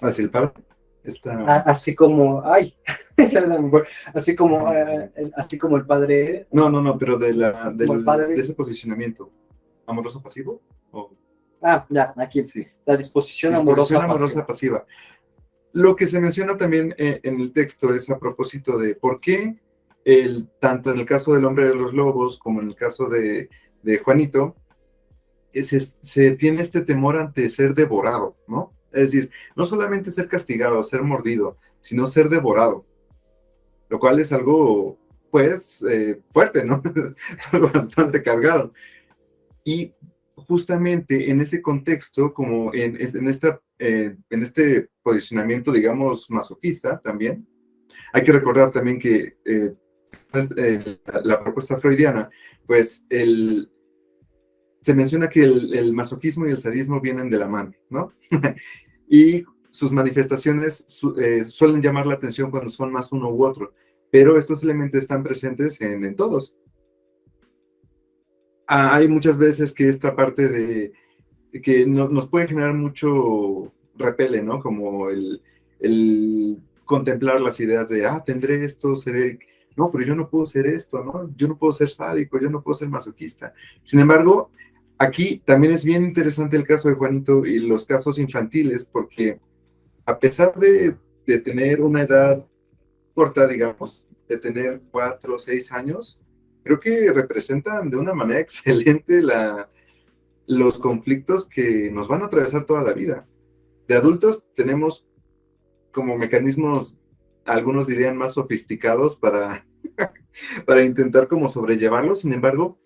hacia el padre? Así como, esa es la mejor, así como el padre. No, pero de padre, ese posicionamiento, amoroso pasivo. Ya, aquí sí. La disposición amorosa pasiva. Lo que se menciona también en el texto es a propósito de por qué tanto en el caso del hombre de los lobos como en el caso de Juanito, se tiene este temor ante ser devorado, ¿no? Es decir, no solamente ser castigado, ser mordido, sino ser devorado, lo cual es algo, pues, fuerte, ¿no? Algo bastante cargado. Y justamente en ese contexto, como en este posicionamiento, digamos, masoquista también, hay que recordar también que la propuesta freudiana, pues se menciona que el masoquismo y el sadismo vienen de la mano, ¿no? Y sus manifestaciones suelen llamar la atención cuando son más uno u otro, pero estos elementos están presentes en todos. Hay muchas veces que esta parte de que nos puede generar mucho repele, ¿no? Como el contemplar las ideas de, tendré esto, seré... No, pero yo no puedo ser esto, ¿no? Yo no puedo ser sádico, yo no puedo ser masoquista. Sin embargo, aquí también es bien interesante el caso de Juanito y los casos infantiles, porque a pesar de tener una edad corta, digamos, de tener 4 o 6 años, creo que representan de una manera excelente los conflictos que nos van a atravesar toda la vida. De adultos tenemos como mecanismos, algunos dirían más sofisticados para intentar como sobrellevarlos. Sin embargo,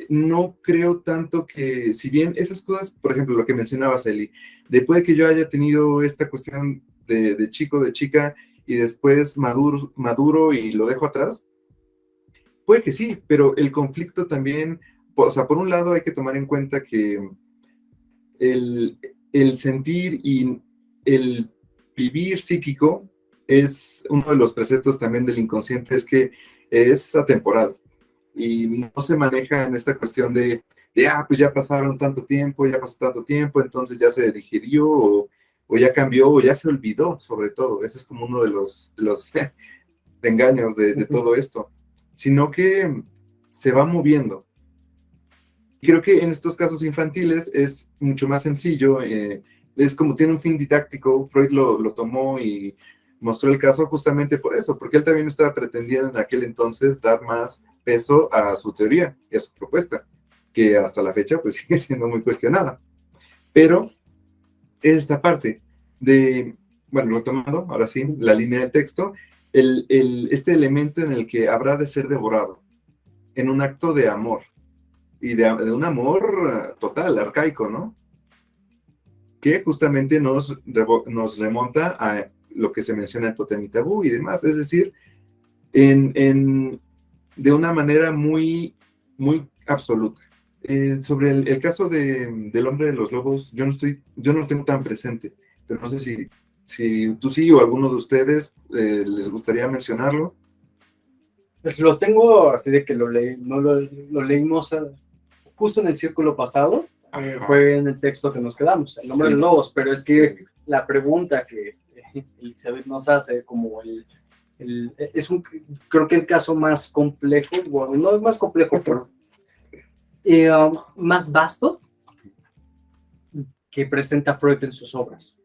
no creo tanto que, si bien esas cosas, por ejemplo, lo que mencionabas, Eli, después de que yo haya tenido esta cuestión de chico, de chica, y después maduro y lo dejo atrás, puede que sí, pero el conflicto también, o sea, por un lado hay que tomar en cuenta que el sentir y el vivir psíquico es uno de los preceptos también del inconsciente, es que es atemporal. y no se maneja en esta cuestión pues ya pasaron tanto tiempo, ya pasó tanto tiempo, entonces ya se digirió o ya cambió o ya se olvidó, sobre todo. Ese es como uno de los engaños de todo esto, sino que se va moviendo. Creo que en estos casos infantiles es mucho más sencillo, es como tiene un fin didáctico. Freud lo tomó y mostró el caso justamente por eso, porque él también estaba pretendiendo en aquel entonces dar más peso a su teoría y a su propuesta, que hasta la fecha pues sigue siendo muy cuestionada. Pero es esta parte de, bueno, retomando ahora sí la línea de texto, este elemento en el que habrá de ser devorado en un acto de amor, y de un amor total, arcaico, ¿no? Que justamente nos remonta a lo que se menciona en Tótem y Tabú y demás, es decir, de una manera muy, muy absoluta. Sobre el caso del hombre de los lobos, yo no lo tengo tan presente, pero no sé si tú sí o alguno de ustedes les gustaría mencionarlo. Pues lo tengo así de que lo leímos justo en el círculo pasado, fue en el texto que nos quedamos, el nombre de los lobos, pero es que sí, la pregunta que Elizabeth nos hace, como creo que el caso más complejo, bueno, no es más complejo, pero más vasto que presenta Freud en sus obras.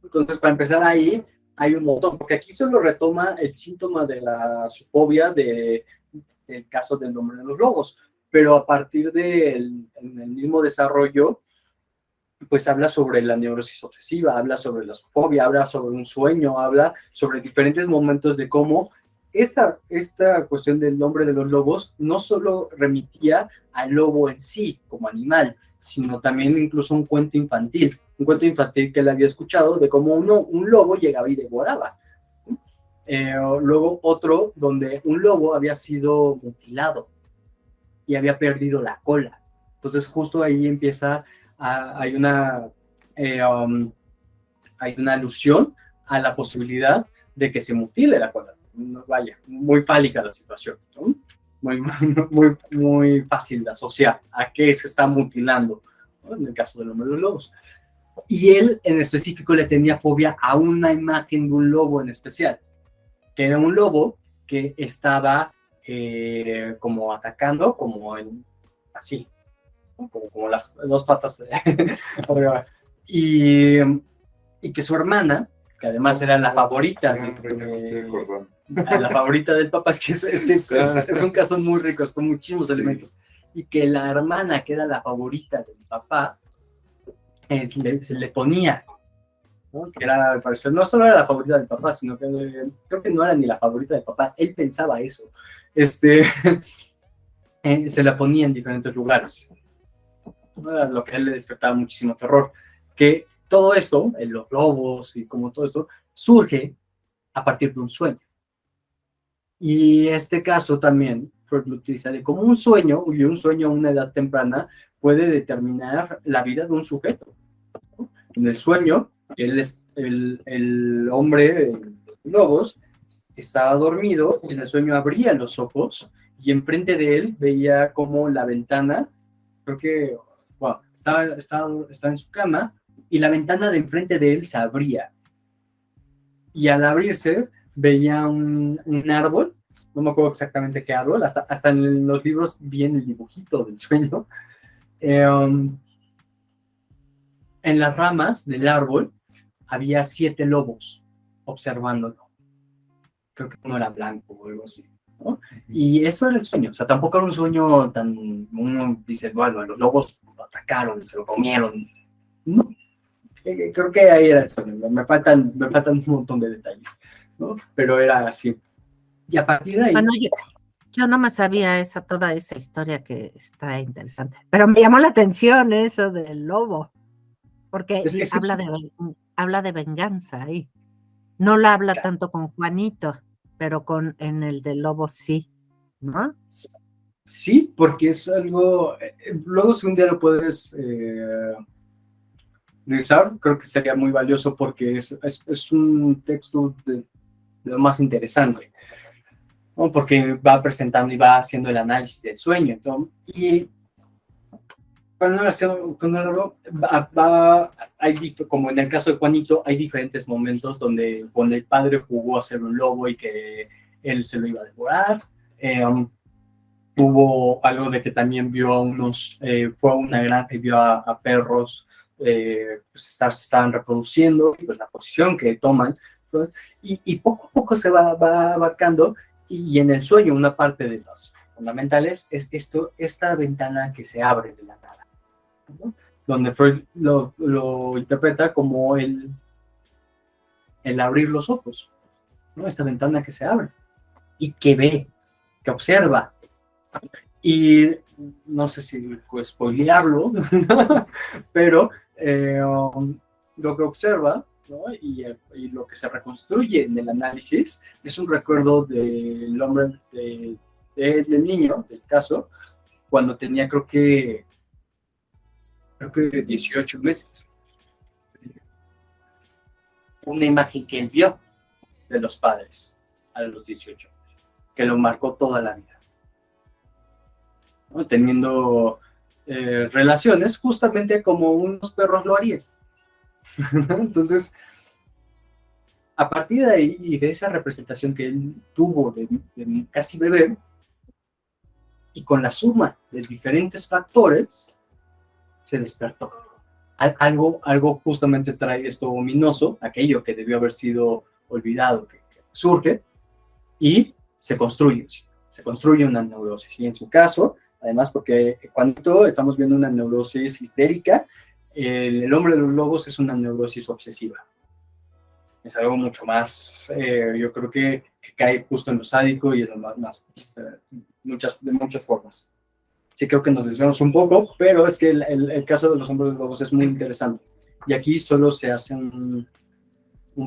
Entonces, para empezar ahí, hay un montón, porque aquí solo retoma el síntoma de la zoofobia del caso del nombre de los lobos, pero a partir del mismo desarrollo, pues habla sobre la neurosis obsesiva, habla sobre la zoofobia, habla sobre un sueño, habla sobre diferentes momentos de cómo esta cuestión del nombre de los lobos no solo remitía al lobo en sí como animal, sino también incluso un cuento infantil que él había escuchado de cómo un lobo llegaba y devoraba. Luego otro donde un lobo había sido mutilado y había perdido la cola. Entonces justo ahí empieza, hay una alusión a la posibilidad de que se mutile la cola. Vaya, muy fálica la situación, ¿no? Muy fácil de asociar a qué se está mutilando, ¿no? En el caso del hombre de los lobos. Y él en específico le tenía fobia a una imagen de un lobo en especial, que era un lobo que estaba como atacando, así, ¿no? como las dos patas y que su hermana, que además era la favorita la favorita del papá, es que es un caso muy rico, es con muchísimos elementos, y que la hermana, que era la favorita del papá, se le ponía, ¿no? Que era, al parecer, no solo era la favorita del papá, sino que creo que no era ni la favorita del papá, él pensaba eso, se la ponía en diferentes lugares, ¿no? Lo que a él le despertaba muchísimo terror, que todo esto, los lobos y como todo esto, surge a partir de un sueño. Y este caso también Freud lo utiliza de como un sueño, y un sueño a una edad temprana puede determinar la vida de un sujeto, ¿no? En el sueño, el hombre lobos estaba dormido, y en el sueño abría los ojos y enfrente de él veía como la ventana, creo que bueno, estaba en su cama y la ventana de enfrente de él se abría, y al abrirse veía un árbol, no me acuerdo exactamente qué árbol, hasta en los libros viene el dibujito del sueño. En las ramas del árbol había 7 lobos observándolo. Creo que uno era blanco o algo así, ¿no? Y eso era el sueño, o sea, tampoco era un sueño tan, uno dice, bueno, los lobos lo atacaron, se lo comieron. No, creo que ahí era el sueño, me faltan un montón de detalles, ¿no? Pero era así. Y a partir de ahí... Bueno, yo no me sabía toda esa historia que está interesante, pero me llamó la atención eso del lobo, porque habla de venganza ahí. No la habla tanto con Juanito, pero en el del lobo sí, ¿no? Sí, porque es algo... luego si un día lo puedes revisar, creo que sería muy valioso porque es un texto de lo más interesante. ¿no? Porque va presentando y va haciendo el análisis del sueño. Entonces, y como en el caso de Juanito, hay diferentes momentos donde con el padre jugó a ser un lobo y que él se lo iba a devorar. Hubo algo de que también vio a fue a una granja y vio a perros pues se estaban reproduciendo, pues la posición que toman, pues, y poco a poco se va abarcando, y en el sueño una parte de los fundamentales es esta ventana que se abre de la nada, ¿no? Donde Freud lo interpreta como el abrir los ojos, ¿no? Esta ventana que se abre y que ve, que observa. Y no sé si spoilearlo, pero lo que observa, ¿no? y lo que se reconstruye en el análisis es un recuerdo del hombre, del niño, del caso, cuando tenía creo que 18 meses. Una imagen que él vio de los padres a los 18 meses, que lo marcó toda la vida, ¿no? Teniendo relaciones justamente como unos perros lo harían. Entonces, a partir de ahí y de esa representación que él tuvo de casi bebé, y con la suma de diferentes factores, se despertó. Algo justamente trae esto ominoso, aquello que debió haber sido olvidado, que surge, y se construye una neurosis. Y en su caso, además, porque cuando estamos viendo una neurosis histérica, el hombre de los lobos es una neurosis obsesiva. Es algo mucho más, yo creo que cae justo en lo sádico y es lo más de muchas formas. Sí, creo que nos desviamos un poco, pero es que el caso de los hombres de lobos es muy interesante. Y aquí solo se hace un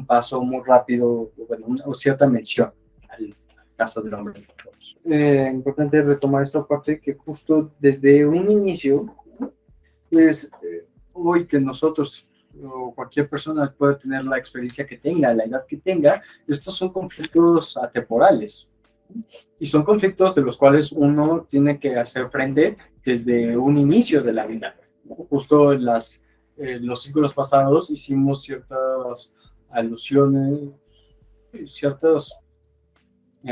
paso muy rápido, bueno, una cierta mención al caso del hombre de los lobos. Importante retomar esta parte que justo desde un inicio, pues hoy que nosotros o cualquier persona puede tener la experiencia que tenga, la edad que tenga, estos son conflictos atemporales. Y son conflictos de los cuales uno tiene que hacer frente desde un inicio de la vida. Justo en los ciclos pasados hicimos ciertas alusiones, ciertas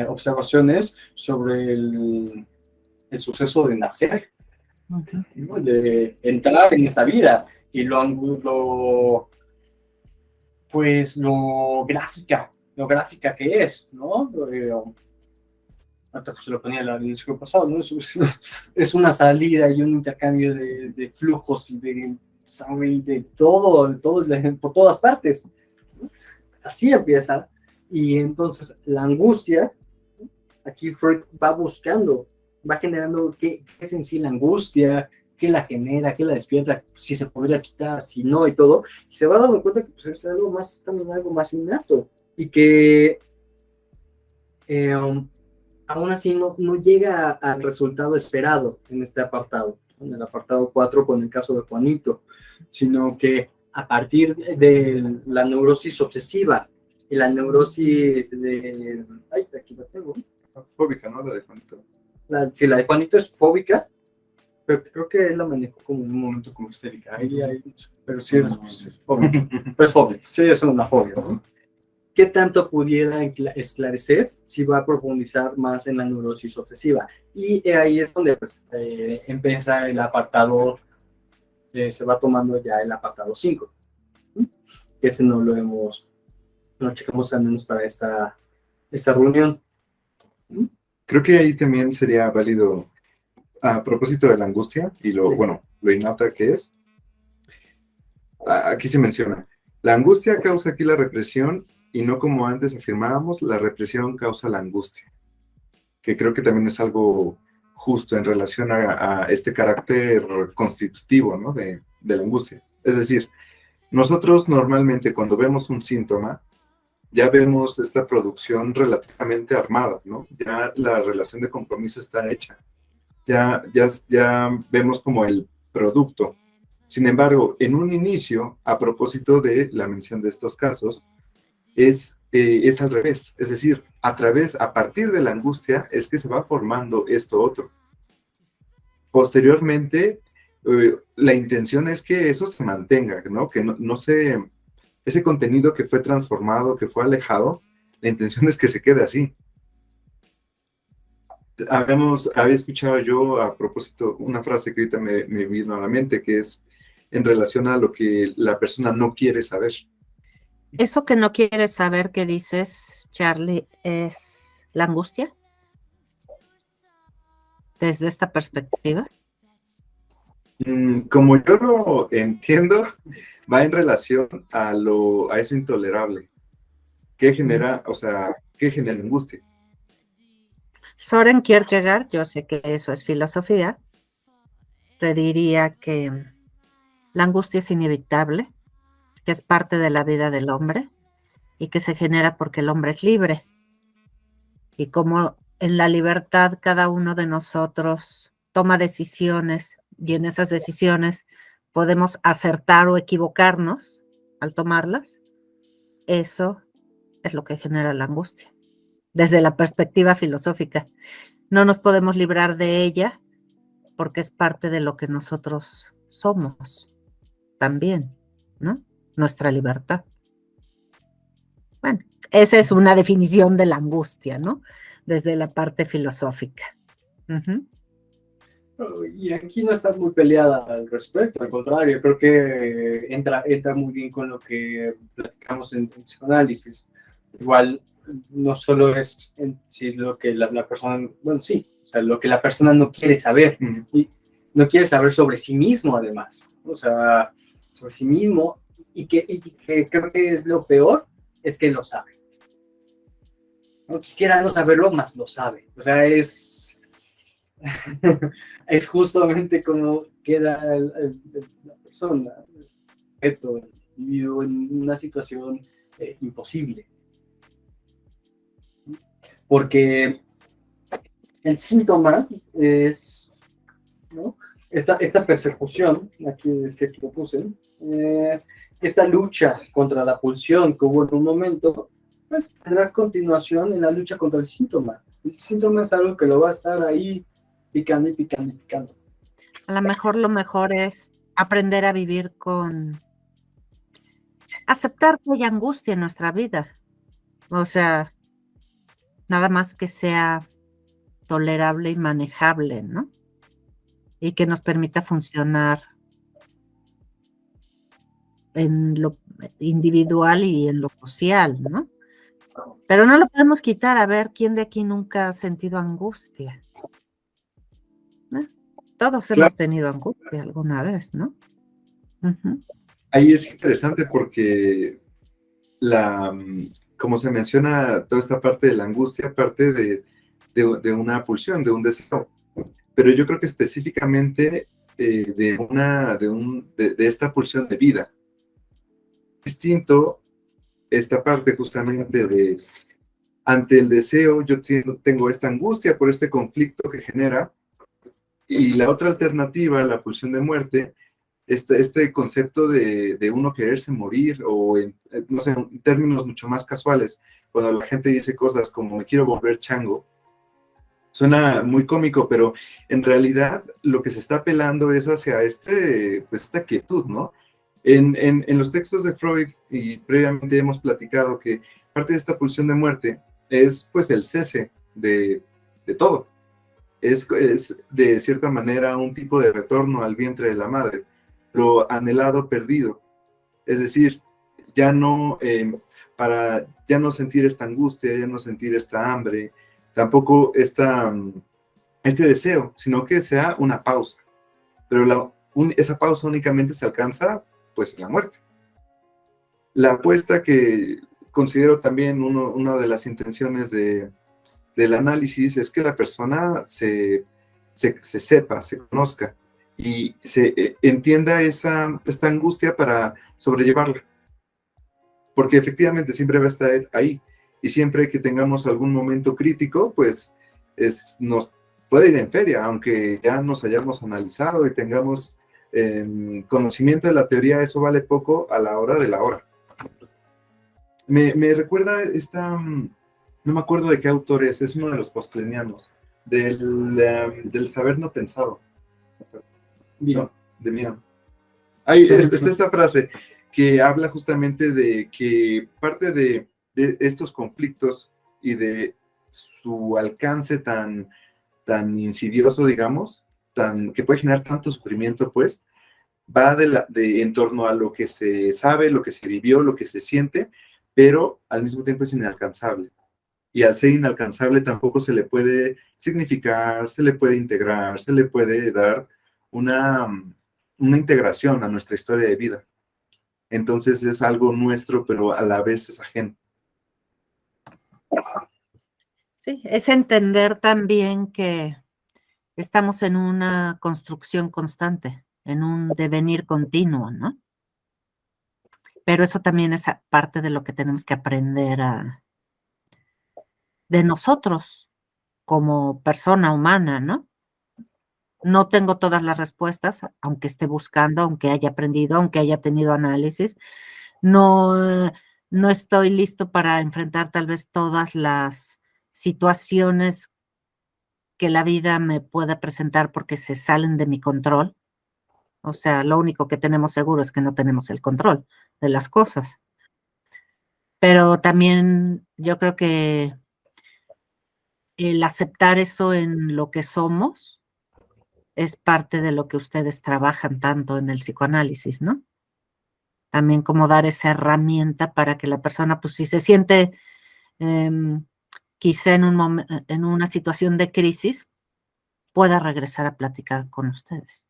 observaciones sobre el suceso de nacer, ¿no? De entrar en esta vida y lo gráfica que es, ¿no? Se lo ponía en el ciclo pasado, ¿no? Es una salida y un intercambio de flujos y de sangre y de todo por todas partes, ¿no? Así empieza. Y entonces la angustia, aquí Freud va buscando, va generando qué es en sí la angustia, qué la genera, qué la despierta, si se podría quitar, si no, y todo. Y se va dando cuenta que pues, es también algo más innato y que aún así no llega al resultado esperado en este apartado, en el apartado 4 con el caso de Juanito, sino que a partir de la neurosis obsesiva y la neurosis de... Ay, aquí la tengo. Fóbica, ¿no? La de Juanito. Sí, la de Juanito es fóbica, pero creo que él la manejó como en un momento como histérica. Pero sí es fóbica. Pero es fóbica, sí es una fobia, ¿no? ¿Qué tanto pudiera esclarecer si va a profundizar más en la neurosis obsesiva? Y ahí es donde pues, empieza el apartado, se va tomando ya el apartado 5. Ese no checamos al menos para esta reunión. Creo que ahí también sería válido, a propósito de la angustia y lo innata que es. Aquí se menciona, la angustia causa aquí la represión y no como antes afirmábamos, la represión causa la angustia, que creo que también es algo justo en relación a este carácter constitutivo, ¿no? de la angustia. Es decir, nosotros normalmente cuando vemos un síntoma, ya vemos esta producción relativamente armada, ¿no? Ya la relación de compromiso está hecha. Ya vemos como el producto. Sin embargo, en un inicio, a propósito de la mención de estos casos, es es al revés, es decir, a partir de la angustia es que se va formando esto otro. Posteriormente, la intención es que eso se mantenga, ¿no? Que no se, ese contenido que fue transformado, que fue alejado, la intención es que se quede así. Había escuchado yo a propósito una frase que ahorita me vino a la mente, que es en relación a lo que la persona no quiere saber. Eso que no quieres saber que dices, Charlie, es la angustia desde esta perspectiva. Como yo lo entiendo, va en relación a eso intolerable. ¿Qué genera, o sea, qué genera angustia? Soren Kierkegaard, yo sé que eso es filosofía, te diría que la angustia es inevitable, que es parte de la vida del hombre y que se genera porque el hombre es libre. Y como en la libertad cada uno de nosotros toma decisiones y en esas decisiones podemos acertar o equivocarnos al tomarlas, eso es lo que genera la angustia. Desde la perspectiva filosófica, no nos podemos librar de ella porque es parte de lo que nosotros somos también, ¿no? Nuestra libertad. Bueno, esa es una definición de la angustia, ¿no? Desde la parte filosófica. Uh-huh. Y aquí no está muy peleada al respecto, al contrario, creo que entra muy bien con lo que platicamos en psicoanálisis. Igual, no solo es si lo que la persona, bueno, sí, o sea, lo que la persona no quiere saber, y no quiere saber sobre sí mismo, además, o sea, sobre sí mismo, y que creo que es lo peor, es que lo sabe. No quisiera no saberlo, más lo sabe, o sea, es justamente como queda la persona, el individuo en una situación imposible. Porque el síntoma es, ¿no? Esta persecución, aquí es que aquí lo puse, esta lucha contra la pulsión que hubo en un momento, pues tendrá continuación en la lucha contra el síntoma. El síntoma es algo que lo va a estar ahí picando y picando y picando. A lo mejor es aprender a vivir con aceptar que hay angustia en nuestra vida. O sea, nada más que sea tolerable y manejable, ¿no? Y que nos permita funcionar en lo individual y en lo social, ¿no? Pero no lo podemos quitar. A ver, ¿quién de aquí nunca ha sentido angustia? Todos Claro. hemos tenido angustia alguna vez, ¿no? Uh-huh. Ahí es interesante porque como se menciona, toda esta parte de la angustia parte de una pulsión, de un deseo. Pero yo creo que específicamente de esta pulsión de vida. Distinto esta parte justamente de ante el deseo, yo tengo esta angustia por este conflicto que genera, y la otra alternativa, la pulsión de muerte, este concepto de uno quererse morir, o no sé, en términos mucho más casuales, cuando la gente dice cosas como me quiero volver chango, suena muy cómico, pero en realidad lo que se está apelando es hacia pues esta quietud, ¿no? En los textos de Freud, y previamente hemos platicado que parte de esta pulsión de muerte es pues el cese de todo. Es de cierta manera un tipo de retorno al vientre de la madre, lo anhelado perdido. Es decir, para ya no sentir esta angustia, ya no sentir esta hambre, tampoco este deseo, sino que sea una pausa. Pero esa pausa únicamente se alcanza pues en la muerte. La apuesta que considero también una de las intenciones del análisis es que la persona se sepa, se conozca y se entienda esta angustia para sobrellevarla. Porque efectivamente siempre va a estar ahí, y siempre que tengamos algún momento crítico, pues nos puede ir en feria, aunque ya nos hayamos analizado y tengamos conocimiento de la teoría, eso vale poco a la hora de la hora. Me recuerda no me acuerdo de qué autor es uno de los postlenianos, del saber no pensado. Bien. No, de Mion. Está esta frase que habla justamente de que parte de estos conflictos y de su alcance tan insidioso, digamos, que puede generar tanto sufrimiento, pues, va en torno a lo que se sabe, lo que se vivió, lo que se siente, pero al mismo tiempo es inalcanzable. Y al ser inalcanzable tampoco se le puede significar, se le puede integrar, se le puede dar una integración a nuestra historia de vida. Entonces es algo nuestro, pero a la vez es ajeno. Sí, es entender también que estamos en una construcción constante, en un devenir continuo, ¿no? Pero eso también es parte de lo que tenemos que aprender de nosotros como persona humana, ¿no? No tengo todas las respuestas, aunque esté buscando, aunque haya aprendido, aunque haya tenido análisis. No, no estoy listo para enfrentar tal vez todas las situaciones que la vida me pueda presentar porque se salen de mi control. O sea, lo único que tenemos seguro es que no tenemos el control de las cosas. Pero también yo creo que el aceptar eso en lo que somos es parte de lo que ustedes trabajan tanto en el psicoanálisis, ¿no? También como dar esa herramienta para que la persona, pues si se siente quizá en una situación de crisis, pueda regresar a platicar con ustedes,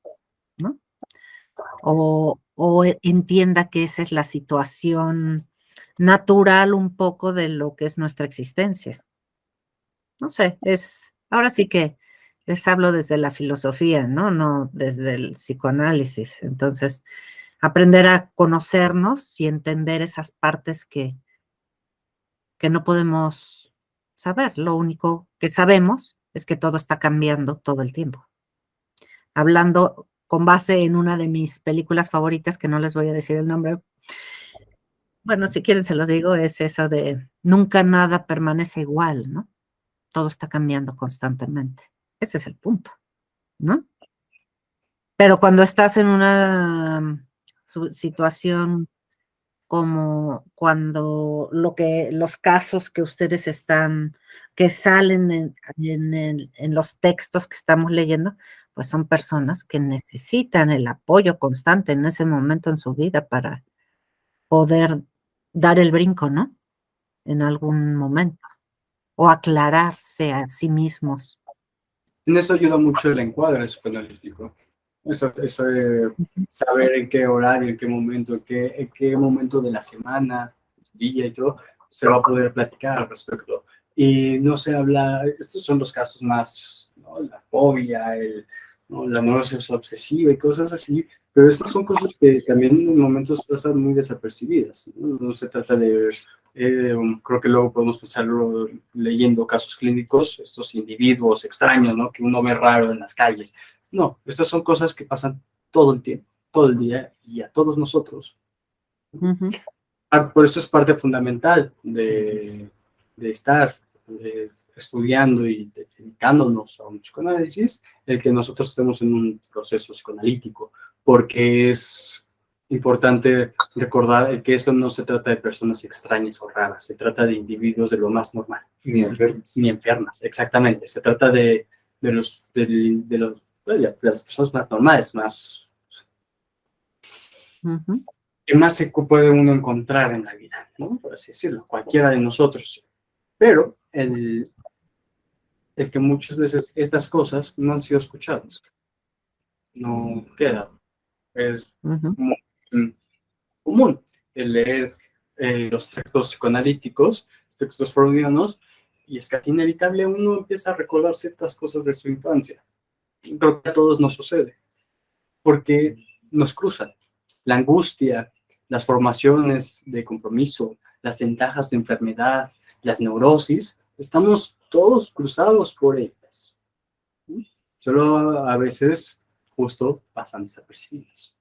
¿no? O entienda que esa es la situación natural un poco de lo que es nuestra existencia. No sé, ahora sí que les hablo desde la filosofía, ¿no? No desde el psicoanálisis. Entonces, aprender a conocernos y entender esas partes que no podemos saber. Lo único que sabemos es que todo está cambiando todo el tiempo. Hablando con base en una de mis películas favoritas, que no les voy a decir el nombre. Bueno, si quieren se los digo, es eso de nunca nada permanece igual, ¿no? Todo está cambiando constantemente. Ese es el punto, ¿no? Pero cuando estás en una situación como cuando los casos que ustedes que salen en los textos que estamos leyendo, pues son personas que necesitan el apoyo constante en ese momento en su vida para poder dar el brinco, ¿no? En algún momento, o aclararse a sí mismos. En eso ayuda mucho el encuadre psicoanalítico. Eso de saber en qué horario, en qué momento de la semana, día y todo, se va a poder platicar al respecto. Y no se habla, estos son los casos más, ¿no? La fobia, ¿no? La neurosis obsesiva y cosas así, pero estas son cosas que también en momentos pasan muy desapercibidas, ¿no? No se trata de, creo que luego podemos pensarlo leyendo casos clínicos, estos individuos extraños, ¿no? Que uno ve raro en las calles. No, estas son cosas que pasan todo el tiempo, todo el día y a todos nosotros. Ujú. Por eso es parte fundamental de estar estudiando y dedicándonos a un psicoanálisis, el que nosotros estemos en un proceso psicoanalítico, porque es importante recordar que esto no se trata de personas extrañas o raras, se trata de individuos de lo más normal. Ni enfermas. Ni enfermas, exactamente. Se trata de las personas más normales, más Ujú. que más se puede uno encontrar en la vida, ¿no? Por así decirlo, cualquiera de nosotros. Pero el que muchas veces estas cosas no han sido escuchadas, no queda. Es Ujú. muy común el leer los textos psicoanalíticos, textos freudianos, y es casi inevitable uno empieza a recordar ciertas cosas de su infancia. Creo que a todos nos sucede, porque nos cruzan. La angustia, las formaciones de compromiso, las ventajas de enfermedad, las neurosis, estamos todos cruzados por ellas. Solo a veces justo pasan desapercibidos.